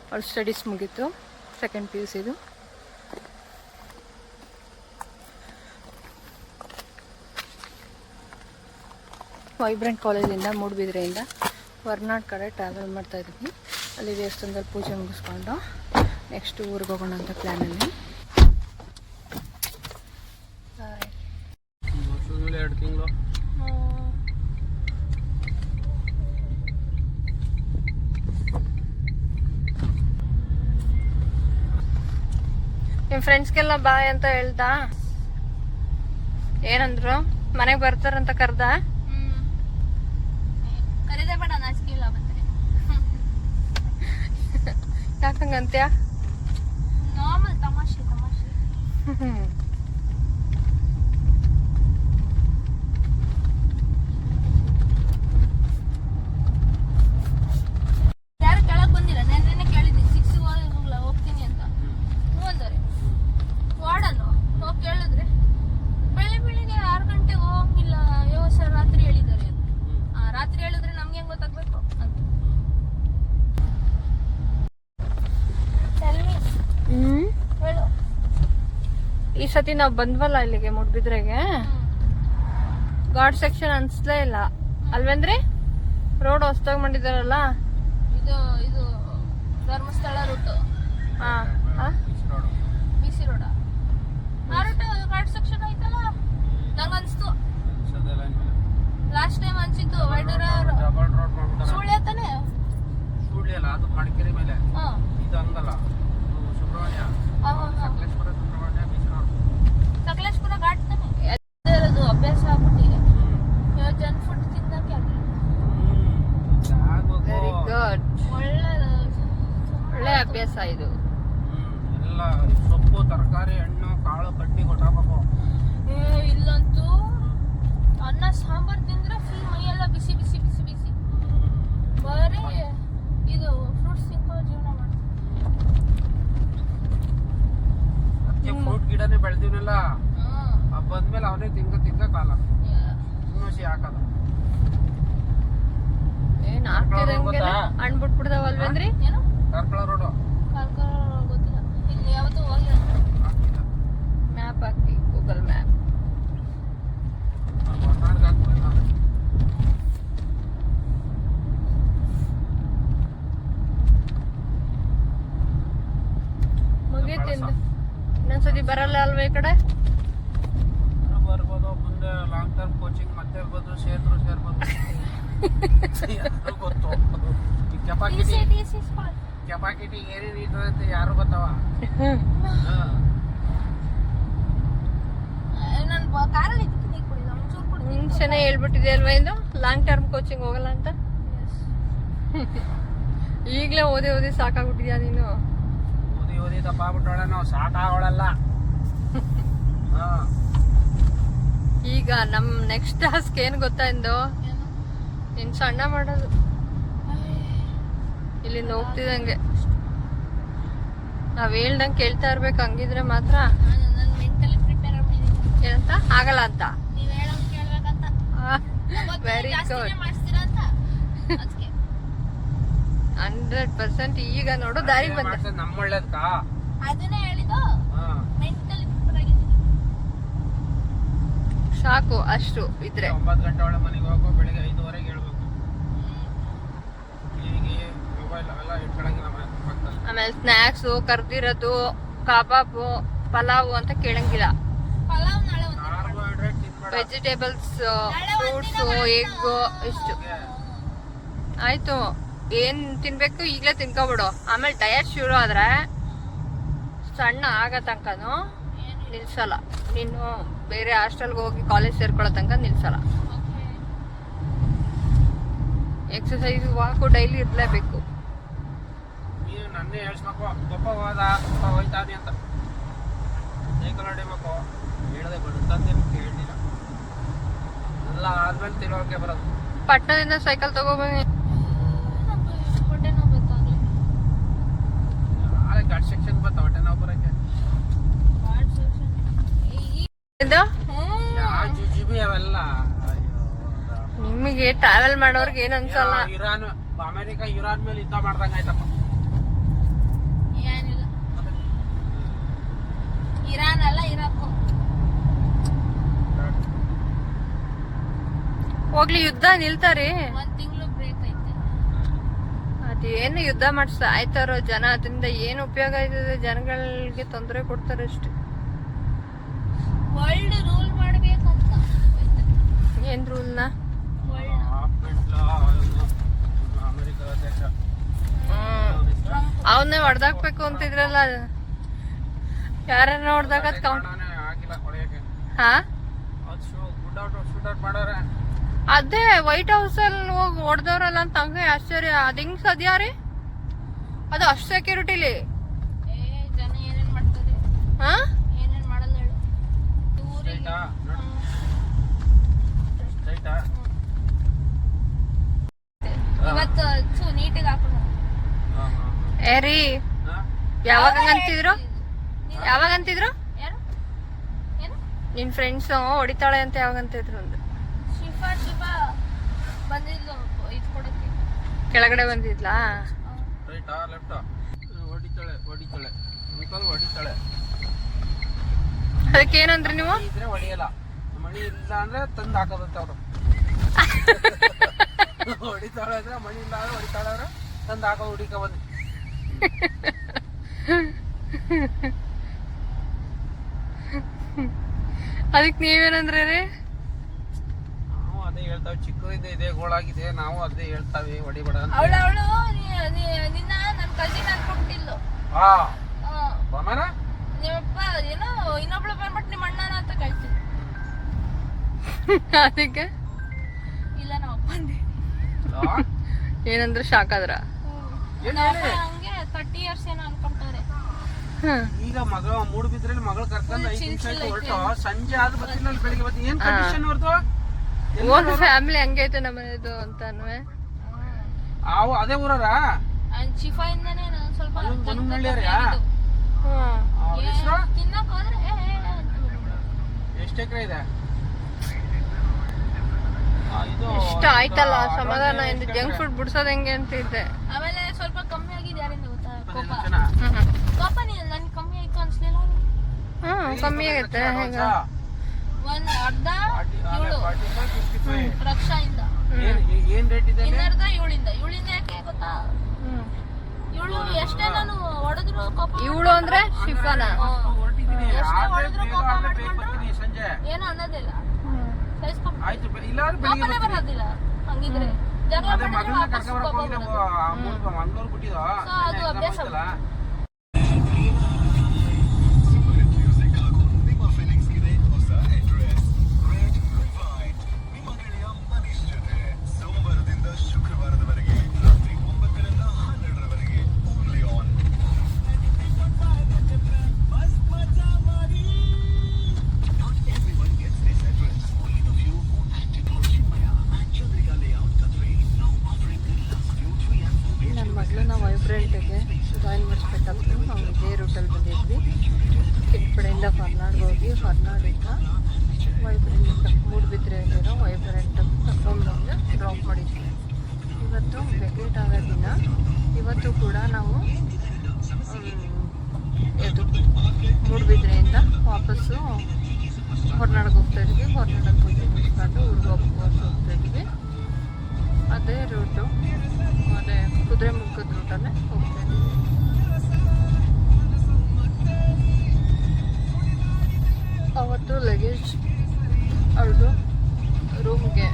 ಅವಳು ಸ್ಟಡೀಸ್ ಮುಗೀತು, 2nd PUC ಇದು. ವೈಬ್ರೆಂಟ್ ಕಾಲೇಜಿಂದ ಮೂಡಬಿದ್ರೆಯಿಂದ ಹೊರನಾಡು ಕಡೆ ಟ್ರಾವೆಲ್ ಮಾಡ್ತಾ ಇದ್ದೀವಿ. ಅಲ್ಲಿ ದೇವಸ್ಥಾನದಲ್ಲಿ ಪೂಜೆ ಮುಗಿಸ್ಕೊಂಡು ನೆಕ್ಸ್ಟ್ ಊರಿಗೆ ಹೋಗೋಣ ಅಂತ ಪ್ಲ್ಯಾನಲ್ಲಿ. ನಿಮ್ಮ ಫ್ರೆಂಡ್ಸ್ಗೆಲ್ಲ ಬಾಯ್ ಅಂತ ಹೇಳ್ದ? ಏನಂದ್ರು? ಮನೆಗೆ ಬರ್ತಾರಂತ ಕರ್ದ? ಕರೀದೇ ಬೇಡ, ನಾಚಿಕೆ ಇಲ್ಲ ಮತ್ತೆ. ಯಾಕಂಗಂತ್ಯ? ನಾರ್ಮಲ್ ತಮಾಷೆ ತಮಾಷೆ. ಯಾರು ಕೆಳಗ್ ಬಂದಿಲ್ಲ. ನೆನ್ನೆ ಕೇಳಿದ್ವಿ 6 ಹೋಗ್ತೀನಿ ಅಂತ. ಹ್ಞೂ ಅಂದರೆ ವಾರ್ಡನ್ನು ಹೋಗಿ ಕೇಳಿದ್ರೆ ಬೆಳಿಗ್ಗೆ 6 ಗಂಟೆಗೆ ಹೋಗಿಲ್ಲ ಸರ್, ರಾತ್ರಿ ಹೇಳಿದ್ದಾರೆ. ರಾತ್ರಿ ಹೇಳಿದ್ರೆ ನಮ್ಗೆ ಹೆಂಗ್ ಗೊತ್ತಾಗ್ಬೇಕು ಅಂತ. ಹೇಳು. ಈ ಸತಿ ನಾವು ಬಂದ್ವಲ್ಲ ಇಲ್ಲಿಗೆ ಮೂಡಬಿದ್ರೆಗೆ, ಗಾರ್ಡ್ ಸೆಕ್ಷನ್ ಅನ್ಸ್ಲೇ ಇಲ್ಲ ಅಲ್ವೇಂದ್ರಿ? ರೋಡ್ ಹೊಸ್ದಾಗಿ ಮಾಡಿದಾರಲ್ಲ ಇದು ಇದು ಧರ್ಮಸ್ಥಳ ರೂಟ್. BC ರೋಡ ಆ ರೂಟ್ ಗಾರ್ಡ್ ಸೆಕ್ಷನ್ ಐತಲ್ಲ. ನಂಗೆ ಅನ್ಸ್ತು ಲಾಸ್ಟ್ ಟೈಮ್ ಅನ್ಸಿದ್ದು ವೈಡೂರ ಸುಳ್ಯ ತಾನೆ. ಸುಳ್ಯ ಅಲ್ಲ, ಅದು ಮಡಿಕೇರಿ ಮೇಲೆ. ಇದು ಹಂಗಲ್ಲ, ಸುಬ್ರಹ್ಮಣ್ಯ, ಸಕಲೇಶ್ಪುರ ಘಾಟ್ ತಾನೆ. ಅದು ಅಭ್ಯಾಸ ಆಗ್ಬಿಟ್ಟಿದೆ. ಜಂಕ್ ಫುಡ್ ತಿನ್ನಕ್ಕೆ ವೆರಿ ಗುಡ್. ಒಳ್ಳೆ ಅಭ್ಯಾಸ ಇದು. ಎಲ್ಲ ಸೊಪ್ಪು, ತರಕಾರಿ, ಹಣ್ಣು, ಕಾಳು, ಕಡ್ಡಿ ಕೊಟ್ಟಾಕಬೇಕು. ಇಲ್ಲಂತೂ ಅನ್ನ ಸಾಂಬಾರ್ ತಿಂದ್ರೆ ಫುಲ್ ಮೈಯೆಲ್ಲ ಬಿಸಿ ಬಿಸಿ ಬಿಸಿ ಬಿಸಿ. ಬರೀ ಇದು ಫ್ರೂಟ್ಸ್ ತಿನ್ಕೊಂಡು ಜೀವನ ಮಾಡ್ತೀವಿ. ಅದಕ್ಕೆ ಫ್ರೂಟ್ ಗಿಡನೇ ಬೆಳೆದಿವನಲ್ಲ, ಬಂದ್ಮೇಲೆ ಅವನೇ ತಿಂಗ ಕಾಲ ಇನ್ನೋಸಿ ಹಾಕೋದು. ಏನ್ ಆಗ್ತಿರಂಗೆಲ್ಲ ಹಣ್ಣು ಬಿಟ್ಬಿಡ್ದಾವಲ್ವೇಂದ್ರಿ? ಏನು ಕಾರ್ಕಳ ರೋಡು ಗೊತ್ತಿಲ್ಲ, ಇಲ್ಲಿ ಯಾವತ್ತೂ ಹೋಗಿಲ್ಲ. ಮ್ಯಾಪ್ ಹಾಕಿ, ಗೂಗಲ್ ಮ್ಯಾಪ್. ಮುಗೀತಿಂದ ಇನ್ನೊಂದ್ಸತಿ ಬರಲ್ಲ ಅಲ್ವಾ ಈ ಕಡೆ? ಬರ್ಬೋದು. ಮುಂದೆ ಲಾಂಗ್ ಟರ್ಮ್ ಕೋಚಿಂಗ್ ಮತ್ತೆ ಇರ್ಬೋದು, ಸೇರ್ಬೋದು. ಗೊತ್ತು ಕೆಪಾಸಿಟಿ ಏನೇನು ಇರ್ತದೆ ಯಾರು ಗೊತ್ತವ. ನಾನು ಕಾರಲ್ಲಿ ಇದ್ದೀನಿ ಕುಡಿದ ಒಂಚೂರು ಕುಡಿದ. ಮುಂಚೆನೆ ಹೇಳ್ಬಿಟ್ಟಿದೆ ಅಲ್ವಾ ಇದು ಲಾಂಗ್ ಟರ್ಮ್ ಕೋಚಿಂಗ್ ಹೋಗಲ್ಲ ಅಂತ. ಈಗಲೇ ಓದಿ ಸಾಕಾಗ್ಬಿಟ್ಟಿದ್ಯಾ ನೀನು? ಓದಿ ದಪ್ಪ ಆಗ್ಬಿಟ್ಟೋಳ, ನಾವು ಸಾಕಾಗೋಳಲ್ಲ. ಈಗ ನಮ್ ನೆಕ್ಸ್ಟ್ ಟಾಸ್ಕ್ ಏನ್ ಗೊತ್ತಾ ಇಂದು? ನಿನ್ ಸಣ್ಣ ಮಾಡೋದು. ಇಲ್ಲಿಂದ ಹೋಗ್ತಿದಂಗೆ ನಾವ್ ಹೇಳ್ದಂಗೆ ಕೇಳ್ತಾ ಇರ್ಬೇಕು, ಹಂಗಿದ್ರೆ ಮಾತ್ರ. ನಾನು ಮೆಂಟಲಿ ಪ್ರಿಪೇರ್ ಆಗ್ಬಿಟ್ಟಿದ್ದೀನಿ. ಏನಂತ? ಆಗಲ್ಲ ಅಂತ. ನೀವು ಹೇಳೋದು ಕೇಳ್ಬೇಕಂತ. Very good. ಮಾಡ್ತೀರಾ ಅಂತ ಅದಕ್ಕೆ 100% ಈಗ ನೋಡು ದಾರಿ ಬಂದೆ. ಮಾಡ್ಸೋದು ನಮ್ಮ ಒಳ್ಳೇದ್ಕ. ಅದನ್ನೇ ಹೇಳಿದ್ದು. ಹಾ. ಮೆಂಟಲಿ ಆಗಿದ್ದೀನಿ. ಸಾಕು ಅಷ್ಟು ಇದ್ರೆ. 9 ಗಂಟೆ ಒಳಗೆ ಮನೆಗೆ ಹೋಗೋ, ಬೆಳಿಗ್ಗೆ 5:30ಗೆ ಹೇಳ್ಬೇಕು. ಹೀಗೆ ಮೊಬೈಲ್ ಎಲ್ಲ ಇಟ್ಕೊಳಂಗಿಲ್ಲ ಪಕ್ಕದಲ್ಲಿ. ಆಮೇಲೆ ಸ್ನಾಕ್ಸು, ಕರ್ದಿರೋದು, ಕಬಾಬು, ಪಲಾವು ಅಂತ ಕೇಳಂಗಿಲ್ಲ. ಪಲಾವ್ ನಾಳೆ ಒಂದು. ಕಾರ್ಬೋಹೈಡ್ರೇಟ್ ತಿನ್ಬೇಡ. ವೆಜಿಟೇಬಲ್ಸ್, ಫ್ರೂಟ್ಸು, ಎಗ್ಗು ಇಷ್ಟು ಆಯ್ತು. ಏನ್ ತಿನ್ಬೇಕು ಈಗಲೇ ತಿನ್ಕೊಬಿಡು. ಆಮೇಲೆ ಡಯಟ್ ಶುರು ಆದ್ರೆ ಸಣ್ಣ ಆಗೋ ತನಕನು ನಿಲ್ಸಲ್ಲ. ನೀನು ಬೇರೆ ಹಾಸ್ಟೆಲ್ಗೆ ಹೋಗಿ ಕಾಲೇಜ್ ಸೇರ್ಕೊಳ್ಳೋ ತನಕ ನಿಲ್ಸಲ್ಲ. ಎಕ್ಸಸೈಸ್, ವಾಕು ಡೈಲಿ ಇರ್ಲೇಬೇಕು. ನೀವು ನನ್ನೇ ಹೇಳ್ಸ್ಬೇಕು, ಗೊಪ್ಪ ಹೋದ ಗೊಪ್ಪ ಹೋಯ್ತಾನೆ ಅಂತ ಸೈಕಲ್ ಹೊಡಿಬೇಕು. ಹೇಳದೆ ಬರುತ್ತಂತೆ ಹೇಳಿಲ್ಲ. ಎಲ್ಲ ಆದ್ಮೇಲೆ ತಿಳುವಳಿಕೆ ಬರೋದು. ಪಟ್ಟಣದಿಂದ ಸೈಕಲ್ ತಗೋಬನ್ನಿ. ಹೊಟ್ಟೆ ನೋವು ಗೊತ್ತಾಗ್ಲಿ. ನಾಳೆ ಗಾಡ್ ಸೆಕ್ಷನ್ ಬರ್ತಾವ ಹೊಟ್ಟೆ ನಾವು ಬರೋಕ್ಕೆ. ಇದು ಯಾವ ಜುಜುಬಿ ಅವೆಲ್ಲ. ನಿಮಗೆ ಟ್ರಾವೆಲ್ ಮಾಡೋರ್ಗೆ ಏನ್ ಅನ್ಸಲ್ಲ. ಇರಾನ್, ಅಮೆರಿಕ ಇರಾನ್ ಮೇಲೆ ಯುದ್ಧ ಮಾಡ್ದಂಗ ಆಯ್ತಪ್ಪ. ಏನಿಲ್ಲ, ಇರಾನ್ ಅಲ್ಲ ಇರಾಕ್. ಹೋಗ್ಲಿ, ಯುದ್ಧ ನಿಲ್ತಾರಿ. 1 ತಿಂಗಳು ಬ್ರೇಕ್ ಐತೆ. ಅದೇನು ಯುದ್ಧ ಮಾಡಿಸ್ತಾ ಆಯ್ತಾರೋ ಜನ, ಅದರಿಂದ ಏನು ಉಪಯೋಗ ಆಯ್ತದೆ? ಜನಗಳಿಗೆ ತೊಂದರೆ ಕೊಡ್ತಾರೆ ಅಷ್ಟೇ. ವರ್ಲ್ಡ್ ರೂಲ್ ಮಾಡ್ಬೇಕು ಅಂತ. ಏನ್ ರೂಲ್ನ? ಅಮೆರಿಕ ದೇಶ ಅವನ್ನೇ ಹೊಡೆದಾಕ್ಬೇಕು ಅಂತಿದ್ರಲ್ಲ, ಯಾರನ್ನ ಹೊಡೆದಾಕತ್ ಆಗಿಲ್ಲ ಹೊಡೆಯಕ್ಕೆ. ಹಾ, ಅದು ಶೂಟ್ ಔಟ್ ಮಾಡೋರೆ. ಅದೇ ವೈಟ್ ಹೌಸ್ ಅಲ್ಲಿ ಹೋಗಿ ಹೊಡೆದವ್ರಲ್ಲ ಅಂತ ಹಂಗೆ ಆಶ್ಚರ್ಯ. ಅದ್ ಹೆಂಗ್ ಸದ್ಯ ರೀ? ಅದು ಅಷ್ಟು ಸೆಕ್ಯೂರಿಟಿಲಿ ಜನ ಏನೇನ್ ಮಾಡ್ತಾರೆ, ಹಾ, ಏನೇನ್ ಮಾಡಲ್ಲ ಹೇಳು. ಊರಿಗೆ ಇವತ್ತು ನೀಟಿಗೆ ಹಾಕೋಣ. ಏರಿ ಯಾವಾಗ ಅಂತಿದ್ರು? ಯಾವಾಗ ಅಂತಿದ್ರು? ಯಾರು ಏನು ನಿನ್ ಫ್ರೆಂಡ್ಸ್ ಹೊಡಿತಾಳೆ ಅಂತ ಯಾವಾಗ ಅಂತಿದ್ರು? ಒಂದು ಶಿಫಾ ಬಂದಿದ್ಲು ಇದು ಕೊಡಕ್ಕೆ. ಕೆಳಗಡೆ ಬಂದಿದ್ಲಾ? ರೈಟಾ ಲೆಫ್ಟಾ? ಹೊಡಿತಾಳೆ ಅಂಕಲ್ ಹೊಡಿತಾಳೆ. ಅದಕ್ಕೆ ಏನಂದ್ರಿ ನೀವು? ಇದ್ರೆ ಹೊಡಿಯಲ್ಲ, ಮಣಿ ಇಲ್ಲ ಅಂದ್ರೆ ತಂದು ಹಾಕೋದಂತೆ ಅವರು. ಹೊಡಿತಾಳೆ ಅಂದ್ರೆ ಮಣಿ ಇಲ್ಲ ಅಂದ್ರೆ ಹೊಡಿತಾಳೆ ಅಂದ್ರೆ ತಂದು ಹಾಕೋದು ಹುಡುಕ ಬಂದು. ಅದಕ್ಕೆ ನೀವೇನಂದ್ರಿ ರೀ? ನಾವು ಅದೇ ಹೇಳ್ತಾವೆ, ಚಿಕ್ಕದಿಂದ ಇದೇ ಗೋಳಾಗಿದೆ, ನಾವು ಅದೇ ಹೇಳ್ತಾವೆ ಹೊಡಿಬೇಡ ಅಂತ. ಅವಳು ನಿನ್ನ ನನ್ನ ಕಸಿನ್ ಅನ್ಕೊಂಬಿಟ್ಟಿಲ್ಲ. ಹಾ ಬಮನ ನಿಮ್ಮಪ್ಪ ಏನೋ ಇನ್ನೊಬ್ಳು ಬಂದ್ಬಿಟ್ಟು ನಿಮ್ಮ ಅಣ್ಣನ ಅಂತ ಕಳ್ಸಿದ್ರು. ಅದಕ್ಕೆ ಇಲ್ಲ ನಮ್ಮ ಅಪ್ಪಂದೆ. ಏನಂದ್ರೆ ಶಾಕ್ ಆದ್ರ? ಹಂಗೆ 30 years ಏನೋ ಅನ್ಕೊಂತಾರೆ. ಈಗ ಮಗ ಮೂಡುಬಿದ್ರಲ್ಲಿ ಮಗಳು ಕರ್ಕೊಂಡು 5 ನಿಮಿಷ ಹೊರಟು ಸಂಜೆ ಆದ್ರೂ ಬರ್ತಿಲ್ಲ, ಬೆಳಿಗ್ಗೆ ಬರ್ತೀನಿ. ಏನ್ ಕಂಡೀಷನ್ ಹೊರತು ಒಂದು ಫ್ಯಾಮಿಲಿ ಹಂಗೈತೆ ನಮ್ಮದು ಅಂತಾನು. ಅದೇ ಊರರ ಶಿಫಾ ಇಂದಾನೆ ನಾನು ಸ್ವಲ್ಪ ಹೆಸರು ತಿನ್ನಕ್ ಹೋದ್ರೆ ಎಷ್ಟು ಎಕರೆ ಇದೆ? ಇಷ್ಟ ಆಯ್ತಲ್ಲ ಸಮಾಧಾನ. ಇಂದ ಜಂಕ್ ಫುಡ್ ಬಿಡ್ಸೋದ್ ಹೆಂಗೆ ಅಂತ ಇದ್ದೆ. ಆಮೇಲೆ ಸ್ವಲ್ಪ ಕಮ್ಮಿ ಆಗಿದೆ. ಯಾರಿಂದ ಗೊತ್ತಾ ಕೋಪ? ಜನ ಕೋಪ ನನ್ ಕಮ್ಮಿ ಆಯ್ತು ಅನ್ಸ್ಲಿಲ್ಲ. ಕಮ್ಮಿ ಆಗತ್ತೆ. ಹೇಗ ಒಂದ್ ಅರ್ಧ ಇವಳು ರಕ್ಷಾ ಇಂದ, ಏನ್ ರೇಟ್ ಇದೆ? ಇನ್ನರ್ಧ ಇವಳಿಂದ ಯಾಕೆ ಗೊತ್ತಾ? ಇವಳು ಎಷ್ಟೇ ನಾನು ಹೊಡೆದ್ರು ಕೋಪ. ಇವಳು ಅಂದ್ರೆ ಶಿಫಾನ. ಎಷ್ಟೇ ಹೊಡೆದ್ರು ಕೋಪ ಬರ್ತೀನಿ ಸಂಜೆ ಏನೋ ಅನ್ನೋದಿಲ್ಲ. ಆಯ್ತು, ಇಲ್ಲಾಂದ್ರೆ ಬೆಳಿಗ್ಗೆ ಬರೋದಿಲ್ಲ. ಹಂಗಿದ್ರೆ ಜಗಳ ಅದೇ ಮಾಡಿದ್ರೆ ಮಗಳನ್ನ ವಾಪಸ್ ಕರ್ಕೊಂಡ್ ಕೋಪ ಬರಕ್ ಬರೋದು. ಮಂಗ್ಳೂರ್ ಬಿಟ್ಟಿದ್ದು ಸೊ ಅದು ಅಭ್ಯಾಸ. ನನ್ನ ಮಗಳನ್ನ ವೈಬ್ರೆಂಟಿಗೆ ಜಾಯಿನ್ ಮಾಡಿಸ್ಬೇಕಾದ್ರು ನಾವು ಇದೇ ರೂಟಲ್ಲಿ ಬಂದಿದ್ವಿ. ಕಿಟ್ಪಡೆಯಿಂದ ಹೊರನಾಡ್ಗೆ ಹೋಗಿ ಹೊರನಾಡಿಂದ ವೈಬ್ರೆಂಟ್ ಮೂಡುಬಿದ್ರೆಯಲ್ಲಿರೋ ವೈಬ್ರೆಂಟ್ ಕರ್ಕೊಂಡ್ಬಂದು ಡ್ರಾಪ್ ಮಾಡಿದ್ವಿ. ಇವತ್ತು ವೆಕೇಟ್ ಆಗೋ ದಿನ. ಇವತ್ತು ಕೂಡ ನಾವು ಇದು ಮೂಡುಬಿದ್ರೆಯಿಂದ ವಾಪಸ್ಸು ಹೊರನಾಡಿಗೆ ಹೋಗ್ತಾ ಇದ್ವಿ. ಹೊರನಾಡಕ್ಕೆ ಪೂಜೆ ಮುಗಿಸ್ಕೊಂಡು ಊರಿಗೆ ಹೋಗ್ತಾ ಇದ್ವಿ. ಅದೇ ರೂಟು, ಅದೇ ಕುದುರೆಮುಖದ ರೂಟಲ್ಲೇ ಹೋಗ್ತಾ ಇದ್ವಿ. ಅವತ್ತು ಲಗೇಜ್ ಅವಳದು ರೂಮ್ಗೆ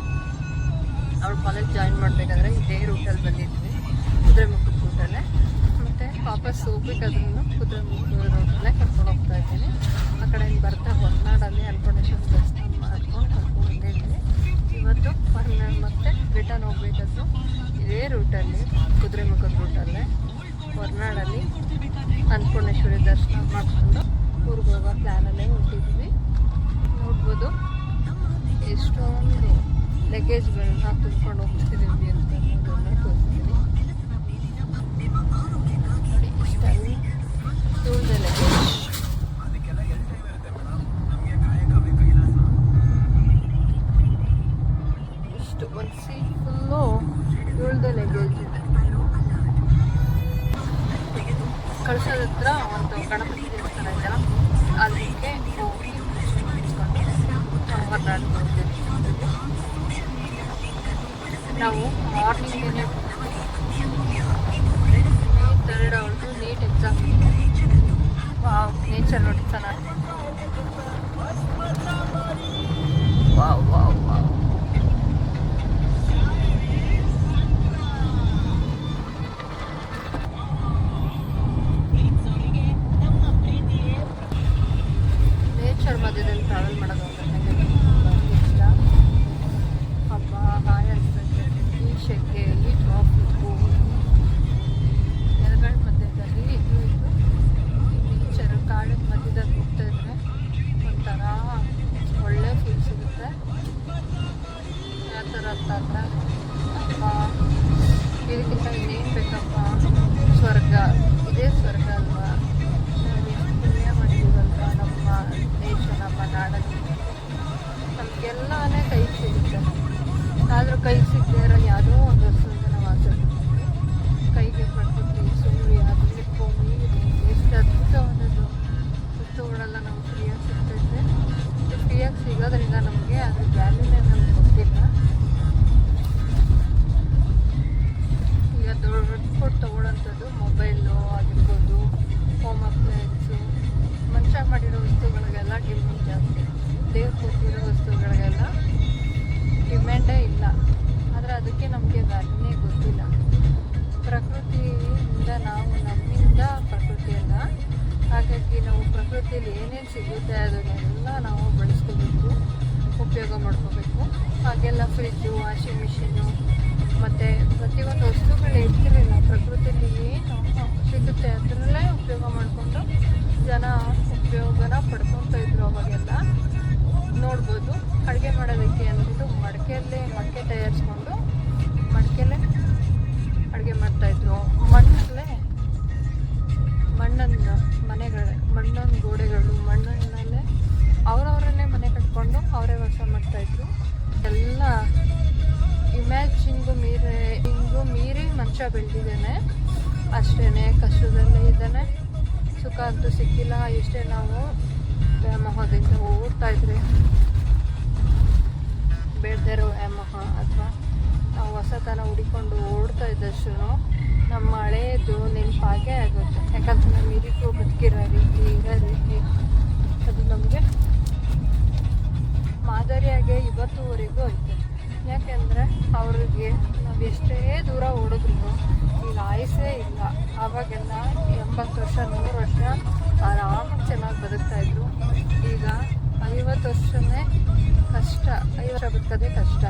ಅವಳು ಕಾಲೇಜ್ ಜಾಯಿನ್ ಮಾಡಬೇಕಾದ್ರೆ ಇದೇ ರೂಟಲ್ಲಿ ಬಂದಿದ್ವಿ, ಕುದುರೆಮುಖದ ರೂಟಲ್ಲೇ. ಮತ್ತು ವಾಪಸ್ ಹೋಗ್ಬೇಕಾದ್ರೂ ಕುದುರೆಮುಖದ ರೂಟಲ್ಲೇ ಕರ್ಕೊಂಡು ಹೋಗ್ತಾ ಇದ್ದೀನಿ. ಆ ಕಡೆಯಿಂದ ಬರ್ತಾ ಹೊರನಾಡಲ್ಲಿ ಅನ್ನಪೂರ್ಣೇಶ್ವರಿ ದರ್ಶನ ಮಾಡ್ಕೊಂಡು ಕರ್ಕೊಂಡು ಬಂದಿದ್ವಿ. ಇವತ್ತು ಹೊರನಾಡು ಮತ್ತು ರಿಟರ್ನ್ ಹೋಗ್ಬೇಕಾದ್ರು ಇದೇ ರೂಟಲ್ಲಿ, ಕುದುರೆಮುಖದ ರೂಟಲ್ಲೇ ಹೊರನಾಡಲ್ಲಿ ಅನ್ನಪೂರ್ಣೇಶ್ವರಿ ದರ್ಶನ ಮಾಡಿಕೊಂಡು ಊರಿಗೆ ಹೋಗೋ ಪ್ಲ್ಯಾನಲ್ಲೇ ಹೊರಟಿದ್ವಿ. ನೋಡ್ಬೋದು ಎಷ್ಟೊಂದು ಲಗೇಜ್ಗಳನ್ನ ತುಂಬ್ಕೊಂಡು ಹೋಗ್ತಿದ್ದೀವಿ ಅಂತ ಅನ್ನೋದನ್ನ ತೋರಿಸ್ತೀನಿ. ನೋಡಿ ಇಷ್ಟೆಲ್ಲ ಇವಳ್ದ ಲಗೇಜ್. ಇಷ್ಟು ಒಂದು ಸೀಟ್ ಫುಲ್ಲು ಇವಳ್ದ ಲಗೇಜ್ ಇದೆ. ಕಳ್ಸೋದ ಹತ್ರ ಒಂದು ಗಣಪತಿ ದೇವಸ್ಥಾನ ಇದೆಯಲ್ಲ, ಅದಕ್ಕೆ ಹೋಗಿ ಹೊರನಾಡು ಹೋಗ್ತೀವಿ. ನಾವು ಮಾರ್ನಿಂಗೇನೆ May 3rd ಅವ್ರದ್ದು ನೀಟ್ ಎಕ್ಸಾಮ್. ವಾವ್, ನೇಚರ್ ನೋಡಿ ಚೆನ್ನಾಗಿ. Wow wow wow. ನೇಚರ್ ಮಧ್ಯದಲ್ಲಿ ಟ್ರಾವೆಲ್ ಮಾಡೋದು ನನಗೆ ಇಷ್ಟ. ಹಬ್ಬ ಹಾಯ್ ಅನ್ಸುತ್ತೆ. ಈ ಶೆಕೆ, ಈ ಟ್ರಾಫಿಕ್ಕು, ಎಲೆಗಳ ಮಧ್ಯದಲ್ಲಿ ಇದು ಈ ನೇಚರ್ ಕಾಡಿನ ಮಧ್ಯದಲ್ಲಿ ಹೋಗ್ತಾ ಇದ್ರೆ ಒಂಥರ ಒಳ್ಳೆ ಫೀಲ್ ಸಿಗುತ್ತೆ. ಯಾವ ಥರ ಅಂತಂದರೆ ಅಪ್ಪ ಇದಕ್ಕಿಂತ ಇನ್ನೇನು ಬೇಕಪ್ಪ, ಸ್ವರ್ಗ, ಇದೇ ಸ್ವರ್ಗ ಅಲ್ವಾ, ನಾವು ಎಷ್ಟು ಪುಣ್ಯ ಮಾಡಿದ್ದೀವಲ್ವ ನಮ್ಮ ದೇಶ, ನಮ್ಮ ನಾಡಲ್ಲಿ. ನಮಗೆಲ್ಲನೇ ಕೈ ಸಿಗುತ್ತೆ. ಆದರೂ ಕೈ ಸಿಗದೆ ಇರೋ ಯಾವುದೋ ಒಂದು ವಸ್ತುವಿಂದ ನಾವು ಆಸೆ ಪಡ್ತೀವಿ. ಕೈಗೆ ಪ್ರಕೃತಿ, ಸೂರ್ಯ, ಬೆಳಕು, ನೀರು, ಎಷ್ಟು ಅದ್ಭುತವಾದದ್ದು ವಸ್ತುಗಳೆಲ್ಲ ನಾವು ಫ್ರೀಯಾಗಿ ಸಿಗ್ತೈತೆ. ಫ್ರೀಯಾಗಿ ಸಿಗೋದ್ರಿಂದ ನಮಗೆ ಅದ್ರ ವ್ಯಾಲ್ಯೂನೇ ನಮ್ಗೆ ಗೊತ್ತಿಲ್ಲ. ಈಗ ದೊಡ್ಡ ಕೊಟ್ಟು ತೊಗೊಳ್ಳೋಂಥದ್ದು ಮೊಬೈಲು ಆಗಿರ್ಬೋದು, ಹೋಮ್ ಅಪ್ಲಯನ್ಸು, ಮನುಷ್ಯ ಮಾಡಿರೋ ವಸ್ತುಗಳಿಗೆಲ್ಲ ಡಿಮ್ಯಾಂಡ್ ಜಾಸ್ತಿ. ದೇವ್ರು ಕೊಟ್ಟಿರೋ ವಸ್ತುಗಳಿಗೆಲ್ಲ ಡಿಮ್ಯಾಂಡೇ ಇಲ್ಲ. ಆದರೆ ಅದಕ್ಕೆ ನಮಗೆ ವ್ಯಾಲ್ಯೂನೇ ಗೊತ್ತಿಲ್ಲ. ಪ್ರಕೃತಿಯಿಂದ ನಾವು ನಮ್ಮಿಂದ ಪ್ರಕೃತಿಯಲ್ಲ, ಹಾಗಾಗಿ ನಾವು ಪ್ರಕೃತಿಯಲ್ಲಿ ಏನೇನು ಸಿಗುತ್ತೆ ಅದನ್ನೆಲ್ಲ ನಾವು ಬಳಸ್ಕೋಬೇಕು, ಉಪಯೋಗ ಮಾಡ್ಕೋಬೇಕು. ಹಾಗೆಲ್ಲ ಫ್ರಿಜ್ಜು, ವಾಷಿಂಗ್ ಮಿಷಿನ್ನು ಮತ್ತು ಪ್ರತಿಯೊಂದು ವಸ್ತುಗಳು ಇರ್ತಿರಲಿಲ್ಲ. ಪ್ರಕೃತಿಯಲ್ಲಿ ಏನು ಸಿಗುತ್ತೆ ಅದರಲ್ಲೇ ಉಪಯೋಗ ಮಾಡಿಕೊಂಡು ಜನ ಉಪಯೋಗನ ಪಡ್ಕೊತಾ ಇದ್ರು. ಅವಾಗೆಲ್ಲ ನೋಡ್ಬೋದು, ಅಡುಗೆ ಮಾಡೋದಕ್ಕೆ ಅಂದ್ಬಿಟ್ಟು ಮಡಿಕೆಯಲ್ಲೇ ಮಡಿಕೆ ತಯಾರಿಸ್ಕೊಂಡು ಮಡಿಕೆಯಲ್ಲೇ ಅಡುಗೆ ಮಾಡ್ತಾಯಿದ್ರು. ಮಣ್ಣಲ್ಲೇ ಮಣ್ಣನ್ನು ಮನೆಗಳೇ, ಮಣ್ಣನ್ನು ಗೋಡೆಗಳು, ಮಣ್ಣಲ್ಲೇ ಅವರವರನ್ನೇ ಮನೆ ಕಟ್ಕೊಂಡು ಅವರೇ ವಾಸ ಮಾಡ್ತಾಯಿದ್ರು. ಎಲ್ಲ ಇಮ್ಯಾಜಿನ್ಗೂ ಮೀರಿ ಮನುಷ್ಯ ಬೆಳೆದಿದ್ದಾನೆ. ಅಷ್ಟೇ ಕಷ್ಟದಲ್ಲೇ ಇದ್ದಾನೆ. ಸುಖ ಅಂತೂ ಸಿಕ್ಕಿಲ್ಲ. ಎಷ್ಟೇ ನಾವು ವ್ಯಾಮೋಹದಿಂದ ಓಡ್ತಾ ಇದ್ರೆ, ಬೇಡದೇ ಇರೋ ವ್ಯಾಮೋಹ ಅಥವಾ ನಾವು ಹೊಸತನ ಹುಡಿಕೊಂಡು ಓಡ್ತಾ ಇದ್ದಷ್ಟು ನಮ್ಮ ಹಳೆಯದು ನೆನಪಾಗೇ ಆಗುತ್ತೆ. ಯಾಕಂದ್ರೆ ನಮ್ಮ ಹಿರಿಯರು ಬದುಕಿರೋ ರೀತಿ, ಇರೋ ರೀತಿ ಅದು ನಮಗೆ ಮಾದರಿಯಾಗೆ ಇವತ್ತುವರೆಗೂ ಐತೆ. ಯಾಕೆಂದರೆ ಅವ್ರಿಗೆ ನಾವು ಎಷ್ಟೇ ದೂರ ಓಡಿದ್ರು ಈಗ ಆಯಸ್ಸೇ ಇಲ್ಲ. ಆವಾಗೆಲ್ಲ 80 ವರ್ಷ 100 ವರ್ಷ ಆರಾಮಾಗಿ ಚೆನ್ನಾಗಿ ಬದುಕ್ತಾಯಿದ್ರು. ಈಗ 50 ವರ್ಷನೇ ಕಷ್ಟ, 5 ವರ್ಷ ಬದುಕೋದೇ ಕಷ್ಟ.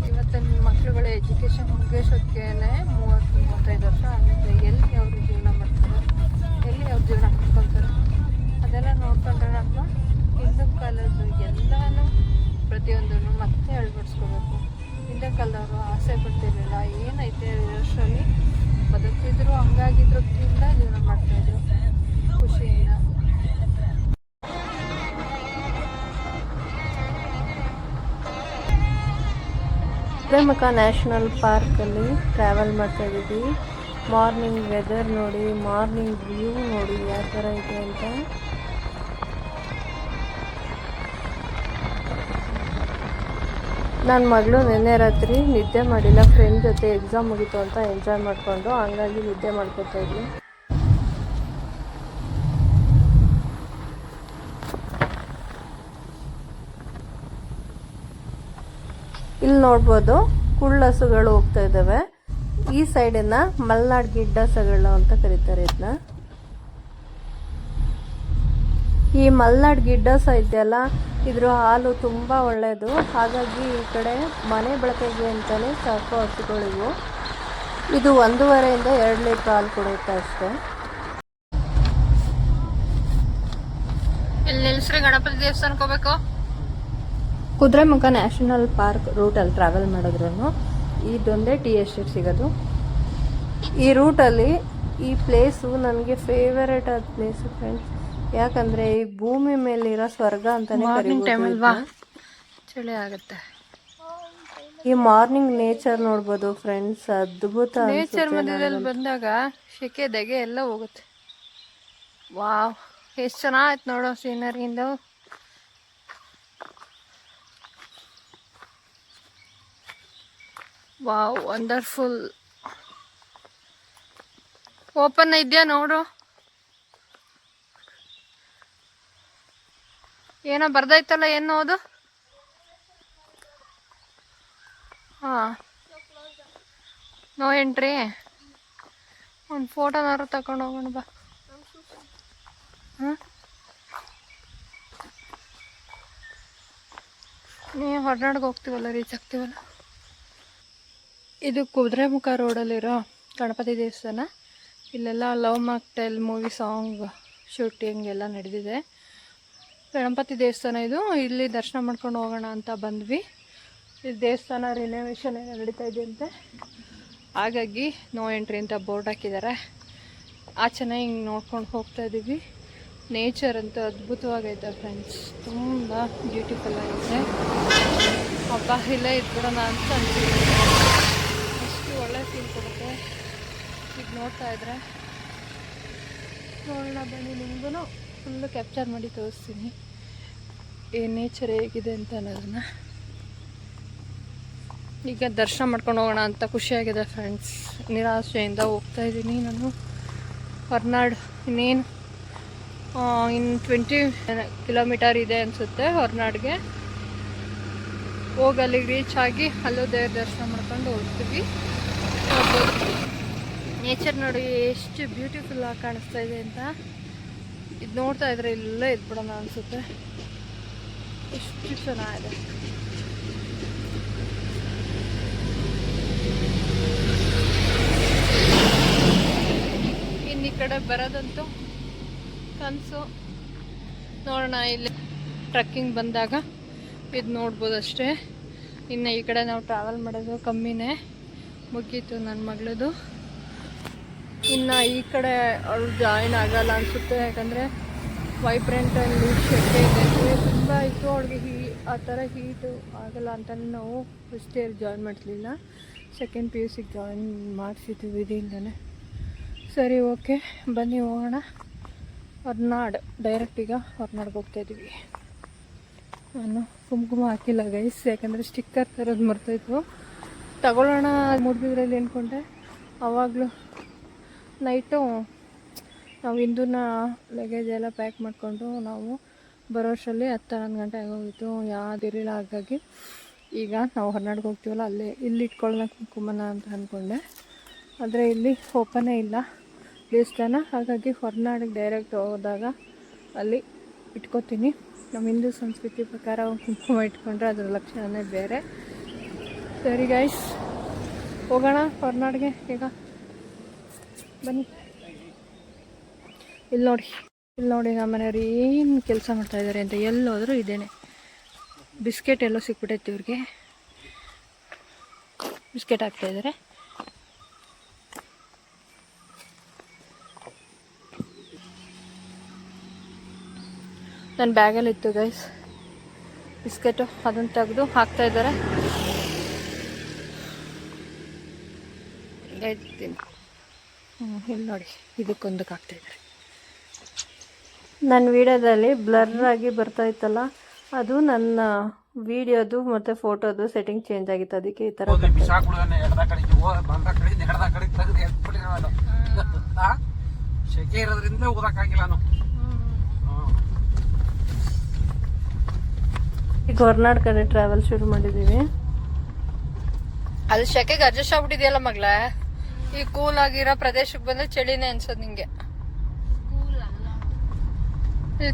ಇವತ್ತಿನ ಮಕ್ಳುಗಳ ಎಜುಕೇಷನ್ ಮುಗಿಸೋದಕ್ಕೆ 30-35 ವರ್ಷ ಆಗುತ್ತೆ. ಎಲ್ಲಿ ಅವರು ಜೀವನ ಮಾಡ್ತಾರೆ, ಎಲ್ಲಿ ಅವ್ರ ಜೀವನ ಮಾಡ್ಕೊತಾರೆ? ಅದೆಲ್ಲ ನೋಡ್ಕೊಂಡ್ರೆ ನಮ್ಮ ಹಿಂದಿನ ಕಾಲದ್ದು ಎಲ್ಲನೂ ಪ್ರತಿಯೊಂದನ್ನು ಮತ್ತೆ ಅಳವಡಿಸ್ಕೋಬೇಕು. ಹಿಂದಿನ ಕಾಲದವರು ಆಸೆ ಪಡ್ತಿರ್ಲಿಲ್ಲ. ಏನೈತೆ ವರ್ಷದಲ್ಲಿ ಬದುಕ್ತಿದ್ರು, ಹಂಗಾಗಿದ್ರಿಂದ ಜೀವನ ಮಾಡ್ತಾಯಿದ್ರು ಖುಷಿಯಿಂದ. ಕುದುರೆಮುಖ ನ್ಯಾಷನಲ್ ಪಾರ್ಕಲ್ಲಿ ಟ್ರಾವೆಲ್ ಮಾಡ್ತಾ ಇದ್ದೀವಿ. ಮಾರ್ನಿಂಗ್ ವೆದರ್ ನೋಡಿ, ಮಾರ್ನಿಂಗ್ ವ್ಯೂ ನೋಡಿ ಯಾವ ಥರ ಇದೆ ಅಂತ. ನನ್ನ ಮಗಳು ನಿನ್ನೆ ರಾತ್ರಿ ನಿದ್ದೆ ಮಾಡಿಲ್ಲ, ಫ್ರೆಂಡ್ ಜೊತೆ ಎಕ್ಸಾಮ್ ಮುಗೀತು ಅಂತ ಎಂಜಾಯ್ ಮಾಡಿಕೊಂಡು, ಹಂಗಾಗಿ ನಿದ್ದೆ ಮಾಡ್ಕೊತಾ ಇದ್ವಿ. ಇಲ್ಲಿ ನೋಡ್ಬೋದು ಕುಳ್ಳಸುಗಳು ಹೋಗ್ತಾ ಇದ್ದಾವೆ. ಈ ಸೈಡನ್ನ ಮಲ್ನಾಡ್ ಗಿಡ್ಡಸಗಳು ಅಂತ ಕರೀತಾರೆ ಇದನ್ನ. ಈ ಮಲ್ನಾಡ್ ಗಿಡ್ಡಸ ಇದೆಯಲ್ಲ, ಇದ್ರ ಹಾಲು ತುಂಬ ಒಳ್ಳೆಯದು. ಹಾಗಾಗಿ ಈ ಕಡೆ ಮನೆ ಬಳಕೆಗೆ ಅಂತಲೇ ಸಾಕೋ ಹಸುಗಳಿವು. ಇದು 1.5 to 2 ಲೀಟ್ರ್ ಹಾಲು ಕೊಡುತ್ತೆ ಅಷ್ಟೇ. ಇಲ್ಲಿ ನಿಲ್ಸ್ರಿ, ಗಣಪತಿ ದೇವಸ್ಥಾನಕ್ಕೆ ಹೋಗ್ಬೇಕು. ಕುದುರೆಮುಖ ನ್ಯಾಷನಲ್ ಪಾರ್ಕ್ ರೂಟಲ್ಲಿ ಟ್ರಾವೆಲ್ ಮಾಡಿದ್ರು ಇದೊಂದೇ ಟೀ ಎಸ್ಟೇಟ್ ಸಿಗೋದು. ಈ ರೂಟಲ್ಲಿ ಈ ಪ್ಲೇಸು ನನಗೆ ಫೇವರೇಟ್ ಆದ ಪ್ಲೇಸು ಫ್ರೆಂಡ್ಸ್. ಯಾಕಂದರೆ ಈ ಭೂಮಿ ಮೇಲಿರೋ ಸ್ವರ್ಗ ಅಂತಲೇ ಕರೀಬೋದು. ಚಳಿ ಆಗುತ್ತೆ. ಈ ಮಾರ್ನಿಂಗ್ ನೇಚರ್ ನೋಡ್ಬೋದು ಫ್ರೆಂಡ್ಸ್, ಅದ್ಭುತ. ನೇಚರ್ ಮಧ್ಯದಲ್ಲಿ ಬಂದಾಗ ಶೆಕೆ ದಗೆ ಎಲ್ಲ ಹೋಗುತ್ತೆ. ವಾವ್, ಎಷ್ಟು ಚೆನ್ನಾಗಿತ್ತು ನೋಡೋ ಸೀನರಿಯಿಂದ. Wow, wonderful. ಓಪನ್ ಇದೆಯಾ ನೋಡು. ಏನೋ ಬರ್ದೈತಲ್ಲ, ಏನು ಅದು? ಹಾಂ, ನೋ ಎಂಟ್ರಿ. ಒಂದು ಫೋಟೋನಾರು ತಗೊಂಡು ಹೋಗೋಣ ಬಾ. ಹಾಂ, ನೀವು ಹೊರನಾಡಿಗೆ ಹೋಗ್ತೀವಲ್ಲ, ರೀಚ್ ಆಗ್ತೀವಲ್ಲ. ಇದು ಕುದುರೆಮುಖ ರೋಡಲ್ಲಿರೋ ಗಣಪತಿ ದೇವಸ್ಥಾನ. ಇಲ್ಲೆಲ್ಲ love mocktail movie song shooting ಎಲ್ಲ ನಡೆದಿದೆ. ಗಣಪತಿ ದೇವಸ್ಥಾನ ಇದು. ಇಲ್ಲಿ ದರ್ಶನ ಮಾಡ್ಕೊಂಡು ಹೋಗೋಣ ಅಂತ ಬಂದ್ವಿ. ಈ ದೇವಸ್ಥಾನ ರಿನೋವೇಷನ್ ಏನೋ ನಡೀತಾ ಇದೆಯಂತೆ, ಹಾಗಾಗಿ ನೋ ಎಂಟ್ರಿ ಅಂತ ಬೋರ್ಡ್ ಹಾಕಿದ್ದಾರೆ. ಆಚೆನೇ ಹಿಂಗೆ ನೋಡ್ಕೊಂಡು ಹೋಗ್ತಾ ಇದ್ದೀವಿ. ನೇಚರ್ ಅಂತೂ ಅದ್ಭುತವಾಗೈತೆ ಫ್ರೆಂಡ್ಸ್, ತುಂಬ ಬ್ಯೂಟಿಫುಲ್ ಆಗಿದೆ. ಹಬ್ಬ ಇಲ್ಲೇ ಇದ್ಬಿಡೋಣ ಅಂತ ಅನ್ಸಿದೆ. ಅಷ್ಟು ಒಳ್ಳೆ ಫೀಲ್ ಕೊಡುತ್ತೆ ಈಗ ನೋಡ್ತಾ ಇದ್ರೆ. ನೋಡೋಣ ಬನ್ನಿ, ನಿಮಗೂ ಫುಲ್ಲು ಕ್ಯಾಪ್ಚರ್ ಮಾಡಿ ತೋರಿಸ್ತೀನಿ ಈ ನೇಚರ್ ಹೇಗಿದೆ ಅಂತ ಅನ್ನೋದನ್ನ. ಈಗ ದರ್ಶನ ಮಾಡ್ಕೊಂಡು ಹೋಗೋಣ ಅಂತ ಖುಷಿಯಾಗಿದೆ ಫ್ರೆಂಡ್ಸ್. ನಿರಾಶೆಯಿಂದ ಹೋಗ್ತಾ ಇದ್ದೀನಿ ನಾನು. ಹೊರನಾಡು ಇನ್ನೇನು ಇನ್ನು 20 ಕಿಲೋಮೀಟರ್ ಇದೆ ಅನಿಸುತ್ತೆ ಹೊರನಾಡಿಗೆ. ಹೋಗಿ ಅಲ್ಲಿಗೆ ರೀಚ್ ಆಗಿ ಅಲ್ಲೂ ದೇವ್ರ ದರ್ಶನ ಮಾಡ್ಕೊಂಡು ಹೋಗ್ತೀವಿ. ನೇಚರ್ ನೋಡಿ ಎಷ್ಟು ಬ್ಯೂಟಿಫುಲ್ ಆಗಿ ಕಾಣಿಸ್ತಾ ಇದೆ ಅಂತ. ಇದು ನೋಡ್ತಾ ಇದ್ರೆ ಇಲ್ಲೇ ಇದ್ಬಿಡೋಣ ಅನಿಸುತ್ತೆ, ಎಷ್ಟು ಚೆನ್ನಾಗಿದೆ. ಇನ್ನು ಈ ಕಡೆ ಬರೋದಂತೂ ಕನಸು. ನೋಡೋಣ, ಇಲ್ಲಿ ಟ್ರಕ್ಕಿಂಗ್ ಬಂದಾಗ ಇದು ನೋಡ್ಬೋದು ಅಷ್ಟೇ. ಇನ್ನು ಈ ಕಡೆ ನಾವು ಟ್ರಾವೆಲ್ ಮಾಡೋದು ಕಮ್ಮಿನೇ, ಮುಗೀತು ನನ್ನ ಮಗಳದು. ಇನ್ನು ಈ ಕಡೆ ಅವಳು ಜಾಯಿನ್ ಆಗಲ್ಲ ಅನಿಸುತ್ತೆ, ಯಾಕಂದರೆ ವೈಬ್ರೆಂಟಲ್ಲಿ ಶೆಕೆ ಇದೆ ತುಂಬ ಇತ್ತು. ಅವಳಿಗೆ ಆ ಥರ ಹೀಟು ಆಗಲ್ಲ ಅಂತಲೇ ನಾವು ಫಸ್ಟ್ ಇಯರ್ ಜಾಯಿನ್ ಮಾಡಿಸಲಿಲ್ಲ, ಸೆಕೆಂಡ್ PUC ಜಾಯಿನ್ ಮಾಡಿಸಿದ್ವಿ ಇದರಿಂದನೇ. ಸರಿ, ಓಕೆ, ಬನ್ನಿ ಹೋಗೋಣ. ಹೊರನಾಡು ಡೈರೆಕ್ಟ್ ಈಗ ಹೊರನಾಡಿಗೆ ಹೋಗ್ತಾಯಿದ್ದೀವಿ. ನಾನು ಕುಂಕುಮ ಹಾಕಿಲ್ಲ ಗೈಸ್, ಯಾಕಂದರೆ ಸ್ಟಿಕ್ಕರ್ ತರೋದು ಮರ್ತೋಯ್ತು. ತಗೊಳ್ಳೋಣ ಮೂಡ್ಬಿದ್ರಲ್ಲಿ ಅಂದ್ಕೊಂಡೆ. ಆವಾಗಲೂ ನೈಟು ನಾವು ಹಿಂದೂನ ಲಗೇಜ್ ಎಲ್ಲ ಪ್ಯಾಕ್ ಮಾಡಿಕೊಂಡು ನಾವು ಬರೋಷ್ಟರಲ್ಲಿ 10-11 ಗಂಟೆ ಆಗೋಗಿತ್ತು, ಯಾವುದಿರಲಿಲ್ಲ. ಹಾಗಾಗಿ ಈಗ ನಾವು ಹೊರನಾಡಿಗೆ ಹೋಗ್ತೀವಲ್ಲ, ಅಲ್ಲೇ ಇಲ್ಲಿ ಇಟ್ಕೊಳ್ಳೋಣ ಕುಂಕುಮನ ಅಂತ ಅಂದ್ಕೊಂಡೆ. ಆದರೆ ಇಲ್ಲಿ ಓಪನೇ ಇಲ್ಲ ದೇವಸ್ಥಾನ, ಹಾಗಾಗಿ ಹೊರನಾಡಿಗೆ ಡೈರೆಕ್ಟ್ ಹೋದಾಗ ಅಲ್ಲಿ ಇಟ್ಕೋತೀನಿ. ನಮ್ಮ ಹಿಂದೂ ಸಂಸ್ಕೃತಿ ಪ್ರಕಾರ ಕುಂಕುಮ ಇಟ್ಕೊಂಡ್ರೆ ಅದರ ಲಕ್ಷಣವೇ ಬೇರೆ. ಸರಿ ಗೈಸ್, ಹೋಗೋಣ ಹೊರನಾಡಿಗೆ ಈಗ, ಬನ್ನಿ. ಇಲ್ಲಿ ನೋಡಿ ನಮ್ಮ ಮನೆಯವ್ರು ಏನು ಕೆಲಸ ಮಾಡ್ತಾಯಿದ್ದಾರೆ ಅಂತ. ಎಲ್ಲೋದ್ರೂ ಇದೇನೆ. ಬಿಸ್ಕೆಟ್ ಎಲ್ಲೋ ಸಿಕ್ಬಿಟ್ಟೈತಿ ಇವ್ರಿಗೆ, ಬಿಸ್ಕೆಟ್ ಹಾಕ್ತಾಯಿದ್ದಾರೆ. ನನ್ನ ಬ್ಯಾಗಲ್ಲಿತ್ತು ಗೈಸ್ ಬಿಸ್ಕೆಟು, ಅದನ್ನು ತೆಗೆದು ಹಾಕ್ತಾಯಿದ್ದಾರೆ. ಇಲ್ಲಿ ನೋಡಿ ಇದಕ್ಕೊಂದಕ್ಕೆ ಹಾಕ್ತಾಯಿದ್ದಾರೆ. ನನ್ನ ವಿಡಿಯೋದಲ್ಲಿ ಬ್ಲರ್ ಆಗಿ ಬರ್ತಾ ಇತ್ತಲ್ಲ, ಅದು ನನ್ನ ವಿಡಿಯೋದು ಮತ್ತು ಫೋಟೋದು ಸೆಟ್ಟಿಂಗ್ ಚೇಂಜ್ ಆಗಿತ್ತು, ಅದಕ್ಕೆ ಈ ಥರ ಶೆಕೆ ಇರೋದ್ರಿಂದ ಓದಕ್ಕಾಗಿಲ್ಲ ನಾನು. ಈಗ ಹೊರನಾಡು ಕಡೆ ಟ್ರಾವೆಲ್ ಶುರು ಮಾಡಿದ್ದೀವಿ. ಅಲ್ಲಿ ಶೆಕೆಗೆ ಅಡ್ಜಸ್ಟ್ ಆಗ್ಬಿಟ್ಟಿದೆಯಲ್ಲ ಮಗಳ, ಈ ಕೂಲ್ ಆಗಿರೋ ಪ್ರದೇಶಕ್ಕೆ ಬಂದ್ರೆ ಚಳಿನೇ ಅನ್ಸೋದು ನಿಂಗೆ. ಇಲ್ಲಿ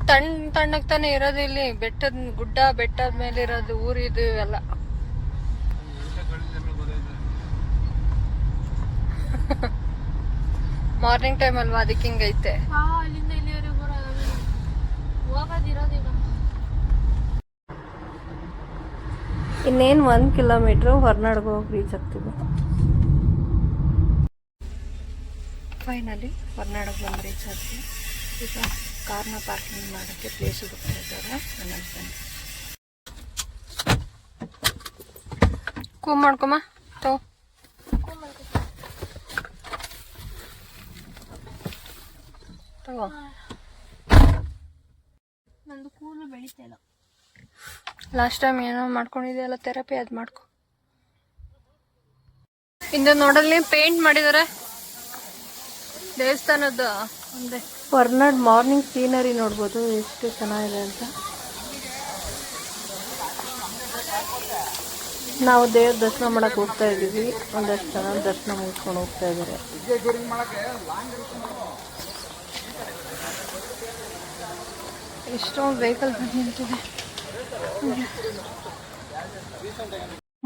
ತಣ್ಣಗ್ ತಾನೇ ಇರೋದು, ಇಲ್ಲಿ ಬೆಟ್ಟದ ಮೇಲೆ ಇರೋದು ಊರಿದು ಇವೆಲ್ಲ. ಮಾರ್ನಿಂಗ್ ಟೈಮ್ ಅಲ್ವಾ, ಅದಕ್ಕೆ ಹಿಂಗೈತೆ. ಅಲ್ಲಿಂದ ಇಲ್ಲಿವರೆಗೂ ಹೋಗೋದಿರೋದೀಗ. ಇನ್ನೇನು 1 ಕಿಲೋಮೀಟ್ರು ಹೊರನಾಡ್ಗೆ ಹೋಗಿ ರೀಚ್ ಆಗ್ತೀವಿ. ಫೈನಲಿ ಹೊರನಾಡಿಗೆ ಬಂದು ರೀಚ್ ಆಗ್ತೀವಿ. ಈಗ ಕಾರ್ನ ಪಾರ್ಕಿಂಗ್ ಮಾಡೋಕ್ಕೆ ಪ್ಲೇಸ್ ಹುಡುಕ್ತಾ ಇದ್ದಾರೆ ನನ್ನ ಹಸ್ಬೆಂಡ್. ಕೂಮ್ ಮಾಡ್ಕೊಮ್ಮ ತಗೋ. ನಂದು ಕೂದಲು ಬೆಳೀತಾ ಇಲ್ಲ. ಲಾಸ್ಟ್ ಟೈಮ್ ಏನೋ ಮಾಡ್ಕೊಂಡಿದೆಯಲ್ಲ ಥೆರಪಿ, ಅದು ಮಾಡ್ಕೊ. ಇಂದು ನೋಡಲ್ಲಿ ಪೇಂಟ್ ಮಾಡಿದ್ದಾರೆ ದೇವಸ್ಥಾನದ ಒಂದೇ. ಹೊರನಾಡು ಮಾರ್ನಿಂಗ್ ಸೀನರಿ ನೋಡ್ಬೋದು ಎಷ್ಟು ಚೆನ್ನಾಗಿದೆ ಅಂತ. ನಾವು ದೇವ್ರ ದರ್ಶನ ಮಾಡಕ್ಕೆ ಹೋಗ್ತಾ ಇದ್ದೀವಿ. ಒಂದಷ್ಟು ಜನ ದರ್ಶನ ಮುಗಿಸ್ಕೊಂಡು ಹೋಗ್ತಾ ಇದ್ದಾರೆ. ಎಷ್ಟೊಂದು ವೆಹಿಕಲ್ ನಿಂತಿದೆ.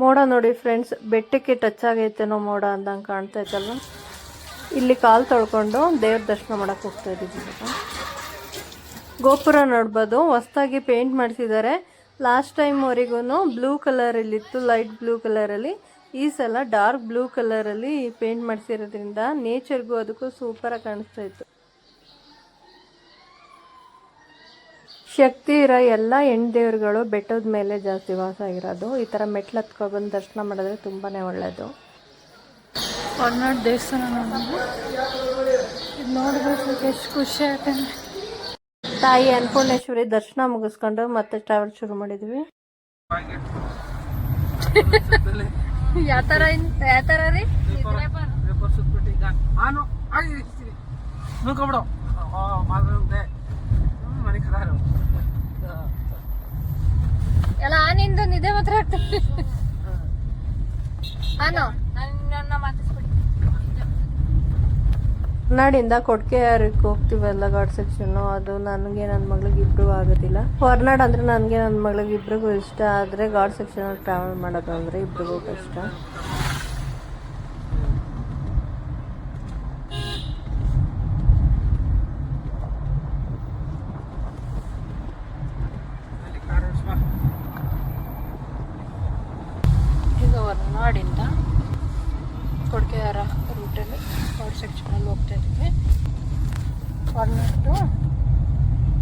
ಮೋಡ ನೋಡಿ ಫ್ರೆಂಡ್ಸ್, ಬೆಟ್ಟಕ್ಕೆ ಟಚ್ ಆಗೈತೇನೋ ಮೋಡ ಅಂದಂಗೆ ಕಾಣ್ತಾ ಇತ್ತಲ್ಲ. ಇಲ್ಲಿ ಕಾಲು ತೊಳ್ಕೊಂಡು ದೇವ್ರ ದರ್ಶನ ಮಾಡಕ್ಕೆ ಹೋಗ್ತಾ ಇದ್ದೀವಿ. ಗೋಪುರ ನೋಡ್ಬೋದು, ಹೊಸ್ದಾಗಿ ಪೇಂಟ್ ಮಾಡಿಸಿದ್ದಾರೆ. ಲಾಸ್ಟ್ ಟೈಮ್ವರೆಗೂ ಬ್ಲೂ ಕಲರಲ್ಲಿತ್ತು, ಲೈಟ್ ಬ್ಲೂ ಕಲರಲ್ಲಿ. ಈ ಸಲ ಡಾರ್ಕ್ ಬ್ಲೂ ಕಲರಲ್ಲಿ ಪೇಂಟ್ ಮಾಡಿಸಿರೋದ್ರಿಂದ ನೇಚರ್ಗೂ ಅದಕ್ಕೂ ಸೂಪರಾಗಿ ಕಾಣಿಸ್ತಾ ಇತ್ತು. ಶಕ್ತಿ ಇರೋ ಎಲ್ಲ ಹೆಣ್ಣು ದೇವ್ರುಗಳು ಬೆಟ್ಟದ ಮೇಲೆ ಜಾಸ್ತಿ ವಾಸ ಆಗಿರೋದು. ಈ ಥರ ಮೆಟ್ಲು ಹತ್ಕೊಬಂದು ದರ್ಶನ ಮಾಡಿದ್ರೆ ತುಂಬಾ ಒಳ್ಳೆಯದು. ಹೊರನಾಡು ದೇವಸ್ಥಾನ ನೋಡಬೇಕು, ಎಷ್ಟು ಖುಷಿ ಆಗ್ತದೆ. ತಾಯಿ ಅನ್ನಪೂರ್ಣೇಶ್ವರಿ ದರ್ಶನ ಮುಗಿಸ್ಕೊಂಡು ಮತ್ತೆ ಟ್ರಾವೆಲ್ ಶುರು ಮಾಡಿದ್ವಿ. ಯಾವ ಥರ ರೀ ಎಲ್ಲ ಆನಿಂದು ನಿದ್ದೆ ಮಾತ್ರ ಆಗ್ತದೆ. ಆನೋ ನನ್ನ ಮಾತಾಡ್ಸ್ಬಿಡಿ. ಹೊರನಾಡಿಂದ ಕೊಡ್ಕೆಯಾರಿಗೆ ಹೋಗ್ತೀವಲ್ಲ ಘಾಟ್ ಸೆಕ್ಷನ್ನು, ಅದು ನನಗೆ ನನ್ನ ಮಗಳಿಗೆ ಇಬ್ರಿಗೂ ಆಗೋದಿಲ್ಲ. ಹೊರನಾಡು ಅಂದರೆ ನನಗೆ ನನ್ನ ಮಗಳಿಗೆ ಇಬ್ರಿಗೂ ಇಷ್ಟ, ಆದರೆ ಘಾಟ್ ಸೆಕ್ಷನಲ್ಲಿ ಟ್ರಾವೆಲ್ ಮಾಡೋದು ಅಂದರೆ ಇಬ್ರಿಗೂ ಕಷ್ಟ. ಈಗ ಹೊರನಾಡಿಂದ ಕೊಡ್ಕೆಯಾರ ರೂಟಲ್ಲಿ ಘಾಟ್ ಸೆಕ್ಷನಲ್ಲಿ ಹೋಗ್ತಾ ಇದ್ದೀವಿ. ಹೊರನಾಡು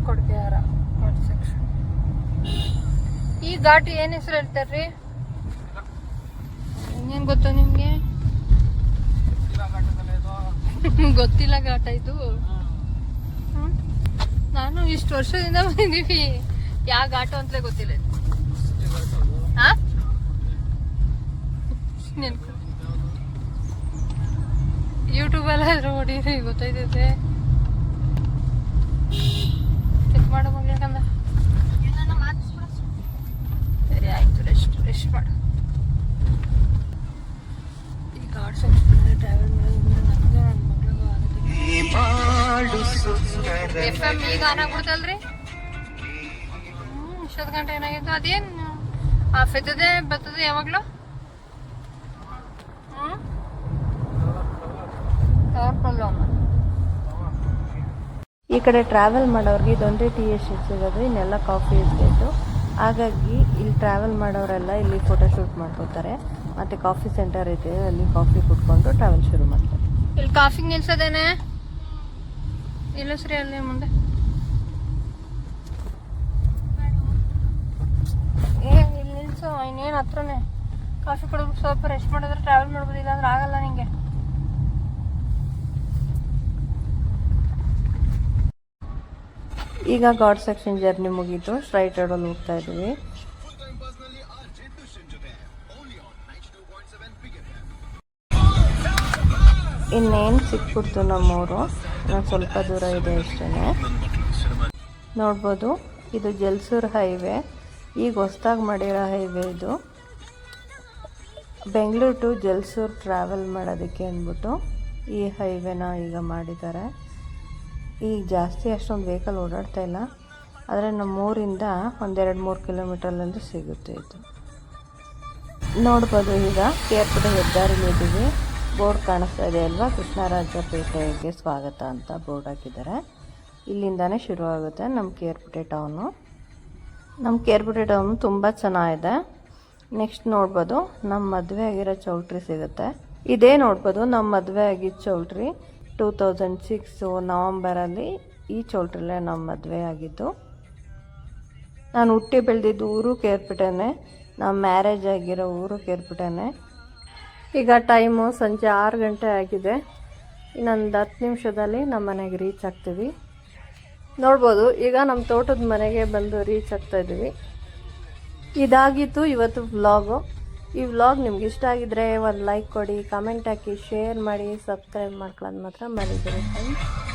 ಕೊಡ್ಕೆಯಾರ ಘಾಟ್ ಸೆಕ್ಷನ್. ಈ ಘಾಟ್ ಏನು ಹೆಸರು ಹೇಳ್ತಾರ್ರಿ? ಇನ್ನೇನು ಗೊತ್ತು ನಿಮಗೆ? ಗೊತ್ತಿಲ್ಲ ಘಾಟ ಇದು. ನಾನು ಇಷ್ಟು ವರ್ಷದಿಂದ ಬಂದಿದ್ದೀವಿ, ಯಾವ ಘಾಟು ಅಂತಲೇ ಗೊತ್ತಿಲ್ಲ. ಹಾಂ ಯೂಟ್ಯೂಬಲ್ಲಾದ್ರೂ ಹೊಡೀರಿ, ಗೊತ್ತೈತೈತೆ. ಚೆಕ್ ಮಾಡೋ ಮಗ್ಲಂದ. ಸರಿ ಆಯ್ತು, ರೆಸ್ಟ್ ಮಾಡು. ಈ ಘಾಟ್ ಸೆಕ್ಷನ್ ಟ್ರಾವೆಲ್ ಮಾಡೋದ್ರಿಂದ ನನಗೆ ನನ್ನ ಮಗಳಿಗೂ ಆಗುತ್ತೆ. FM ಈಗ ಆನ್ ಆಗ್ಬಿಡ್ತಲ್ರಿ. ಇಷ್ಟೊತ್ತು ಗಂಟೆ ಏನಾಗಿತ್ತು? ಅದೇನು ಆಫ್ ಇದ್ದದೆ ಬರ್ತದೆ ಯಾವಾಗಲೂ. ಈ ಕಡೆ ಟ್ರಾವೆಲ್ ಮಾಡೋರಿಗೆ ಇದೊಂದೇ ಟೀ ಎಸ್ಟೇಟ್ ಸಿಗೋದು, ಇನ್ನೆಲ್ಲ ಕಾಫಿ ಎಸ್ಟೇಟು. ಹಾಗಾಗಿ ಇಲ್ಲಿ ಟ್ರಾವೆಲ್ ಮಾಡೋರೆಲ್ಲ ಇಲ್ಲಿ ಫೋಟೋ ಶೂಟ್ ಮಾಡ್ಕೋತಾರೆ. ಮತ್ತು ಕಾಫಿ ಸೆಂಟರ್ ಇದೆ, ಅಲ್ಲಿ ಕಾಫಿ ಕುಟ್ಕೊಂಡು ಟ್ರಾವೆಲ್ ಶುರು ಮಾಡ್ತಾರೆ. ಇಲ್ಲಿ ಕಾಫಿ ನಿಲ್ಸೋದೇನೆ ಇಲ್ಲ ಸರಿ, ಅಲ್ಲಿ ಮುಂದೆ ಇಲ್ಲಿ ನಿಲ್ಸು. ಇನ್ನೇನು ಹತ್ರನೇ ಕಾಫಿ ಕುಡಿದು ಸ್ವಲ್ಪ ರೆಸ್ಟ್ ಮಾಡಿದ್ರೆ ಟ್ರಾವೆಲ್ ಮಾಡ್ಬೋದಿಲ್ಲ ಅಂದ್ರೆ ಆಗಲ್ಲ ನಿಂಗೆ. ಈಗ ಘಾಟ್ ಸೆಕ್ಷನ್ ಜರ್ನಿ ಮುಗೀತು, ಸ್ಟ್ರೈಟ್ ರೋಡಲ್ಲಿ ಹೋಗ್ತಾ ಇದ್ದೀವಿ. ಇನ್ನೇನು ಸಿಕ್ಬಿಡ್ತು ನಮ್ಮೂರು, ನಾನು ಸ್ವಲ್ಪ ದೂರ ಇದೆ ಅಷ್ಟೇ. ನೋಡ್ಬೋದು ಇದು ಜಲ್ಸೂರು ಹೈವೇ, ಈಗ ಹೊಸ್ದಾಗಿ ಮಾಡಿರೋ ಹೈವೇ ಇದು. ಬೆಂಗಳೂರು ಟು ಜಲ್ಸೂರು ಟ್ರಾವೆಲ್ ಮಾಡೋದಕ್ಕೆ ಅಂದ್ಬಿಟ್ಟು ಈ ಹೈವೇನ ಈಗ ಮಾಡಿದ್ದಾರೆ. ಈಗ ಜಾಸ್ತಿ ಅಷ್ಟೊಂದು ವೆಹಿಕಲ್ ಓಡಾಡ್ತಾ ಇಲ್ಲ, ಆದರೆ ನಮ್ಮೂರಿಂದ 1-2-3 ಕಿಲೋಮೀಟ್ರಲ್ಲಂತೂ ಸಿಗುತ್ತೆ ಇದು. ನೋಡ್ಬೋದು ಈಗ ಕೇರ್ಪುಟ ಹೆದ್ದಾರಿಲಿದ್ದೀವಿ. ಬೋರ್ಡ್ ಕಾಣಿಸ್ತಾ ಇದೆ ಅಲ್ವಾ, ಕೃಷ್ಣರಾಜಪೇಟೆಗೆ ಸ್ವಾಗತ ಅಂತ ಬೋರ್ಡ್ ಹಾಕಿದ್ದಾರೆ. ಇಲ್ಲಿಂದಾನೇ ಶುರುವಾಗುತ್ತೆ ನಮ್ಮ ಕೇರ್ಪುಟೆ ಟೌನು. ನಮ್ಮ ಕೇರ್ಪುಟೆ ಟೌನು ತುಂಬ ಚೆನ್ನಾಗಿದೆ. ನೆಕ್ಸ್ಟ್ ನೋಡ್ಬೋದು ನಮ್ಮ ಮದುವೆ ಆಗಿರೋ ಚೌಲ್ಟ್ರಿ ಸಿಗುತ್ತೆ. ಇದೇ ನೋಡ್ಬೋದು ನಮ್ಮ ಮದುವೆ ಆಗಿದ್ದ ಚೌಲ್ಟ್ರಿ 2006 ನವಂಬರಲ್ಲಿ. ಈ ಚೌಲ್ಟ್ರಿಲೇ ನಮ್ಮ ಮದುವೆ ಆಗಿದ್ದು. ನಾನು ಹುಟ್ಟಿ ಬೆಳೆದಿದ್ದು ಊರು ಕೇರ್ಪುಟೆನೇ, ನಮ್ಮ ಮ್ಯಾರೇಜ್ ಆಗಿರೋ ಊರು ಕೇರ್ಪುಟೆನೇ. ಈಗ ಟೈಮು ಸಂಜೆ 6 ಗಂಟೆ ಆಗಿದೆ. ಇನ್ನೊಂದು 10 ನಿಮಿಷದಲ್ಲಿ ನಮ್ಮ ಮನೆಗೆ ರೀಚ್ ಆಗ್ತೀವಿ. ನೋಡ್ಬೋದು ಈಗ ನಮ್ಮ ತೋಟದ ಮನೆಗೆ ಬಂದು ರೀಚ್ ಆಗ್ತಾ ಇದ್ದೀವಿ. ಇದಾಗಿತ್ತು ಇವತ್ತು ವ್ಲಾಗು. ಈ ವ್ಲಾಗ್ ನಿಮ್ಗೆ ಇಷ್ಟ ಆಗಿದ್ರೆ ಒಂದು ಲೈಕ್ ಕೊಡಿ, ಕಮೆಂಟ್ ಹಾಕಿ, ಶೇರ್ ಮಾಡಿ, ಸಬ್ಸ್ಕ್ರೈಬ್ ಮಾಡ್ಕೊಳ್ಳೋದು ಮಾತ್ರ ಮರಿಬೇಡಿ ಫ್ರೆಂಡ್ಸ್.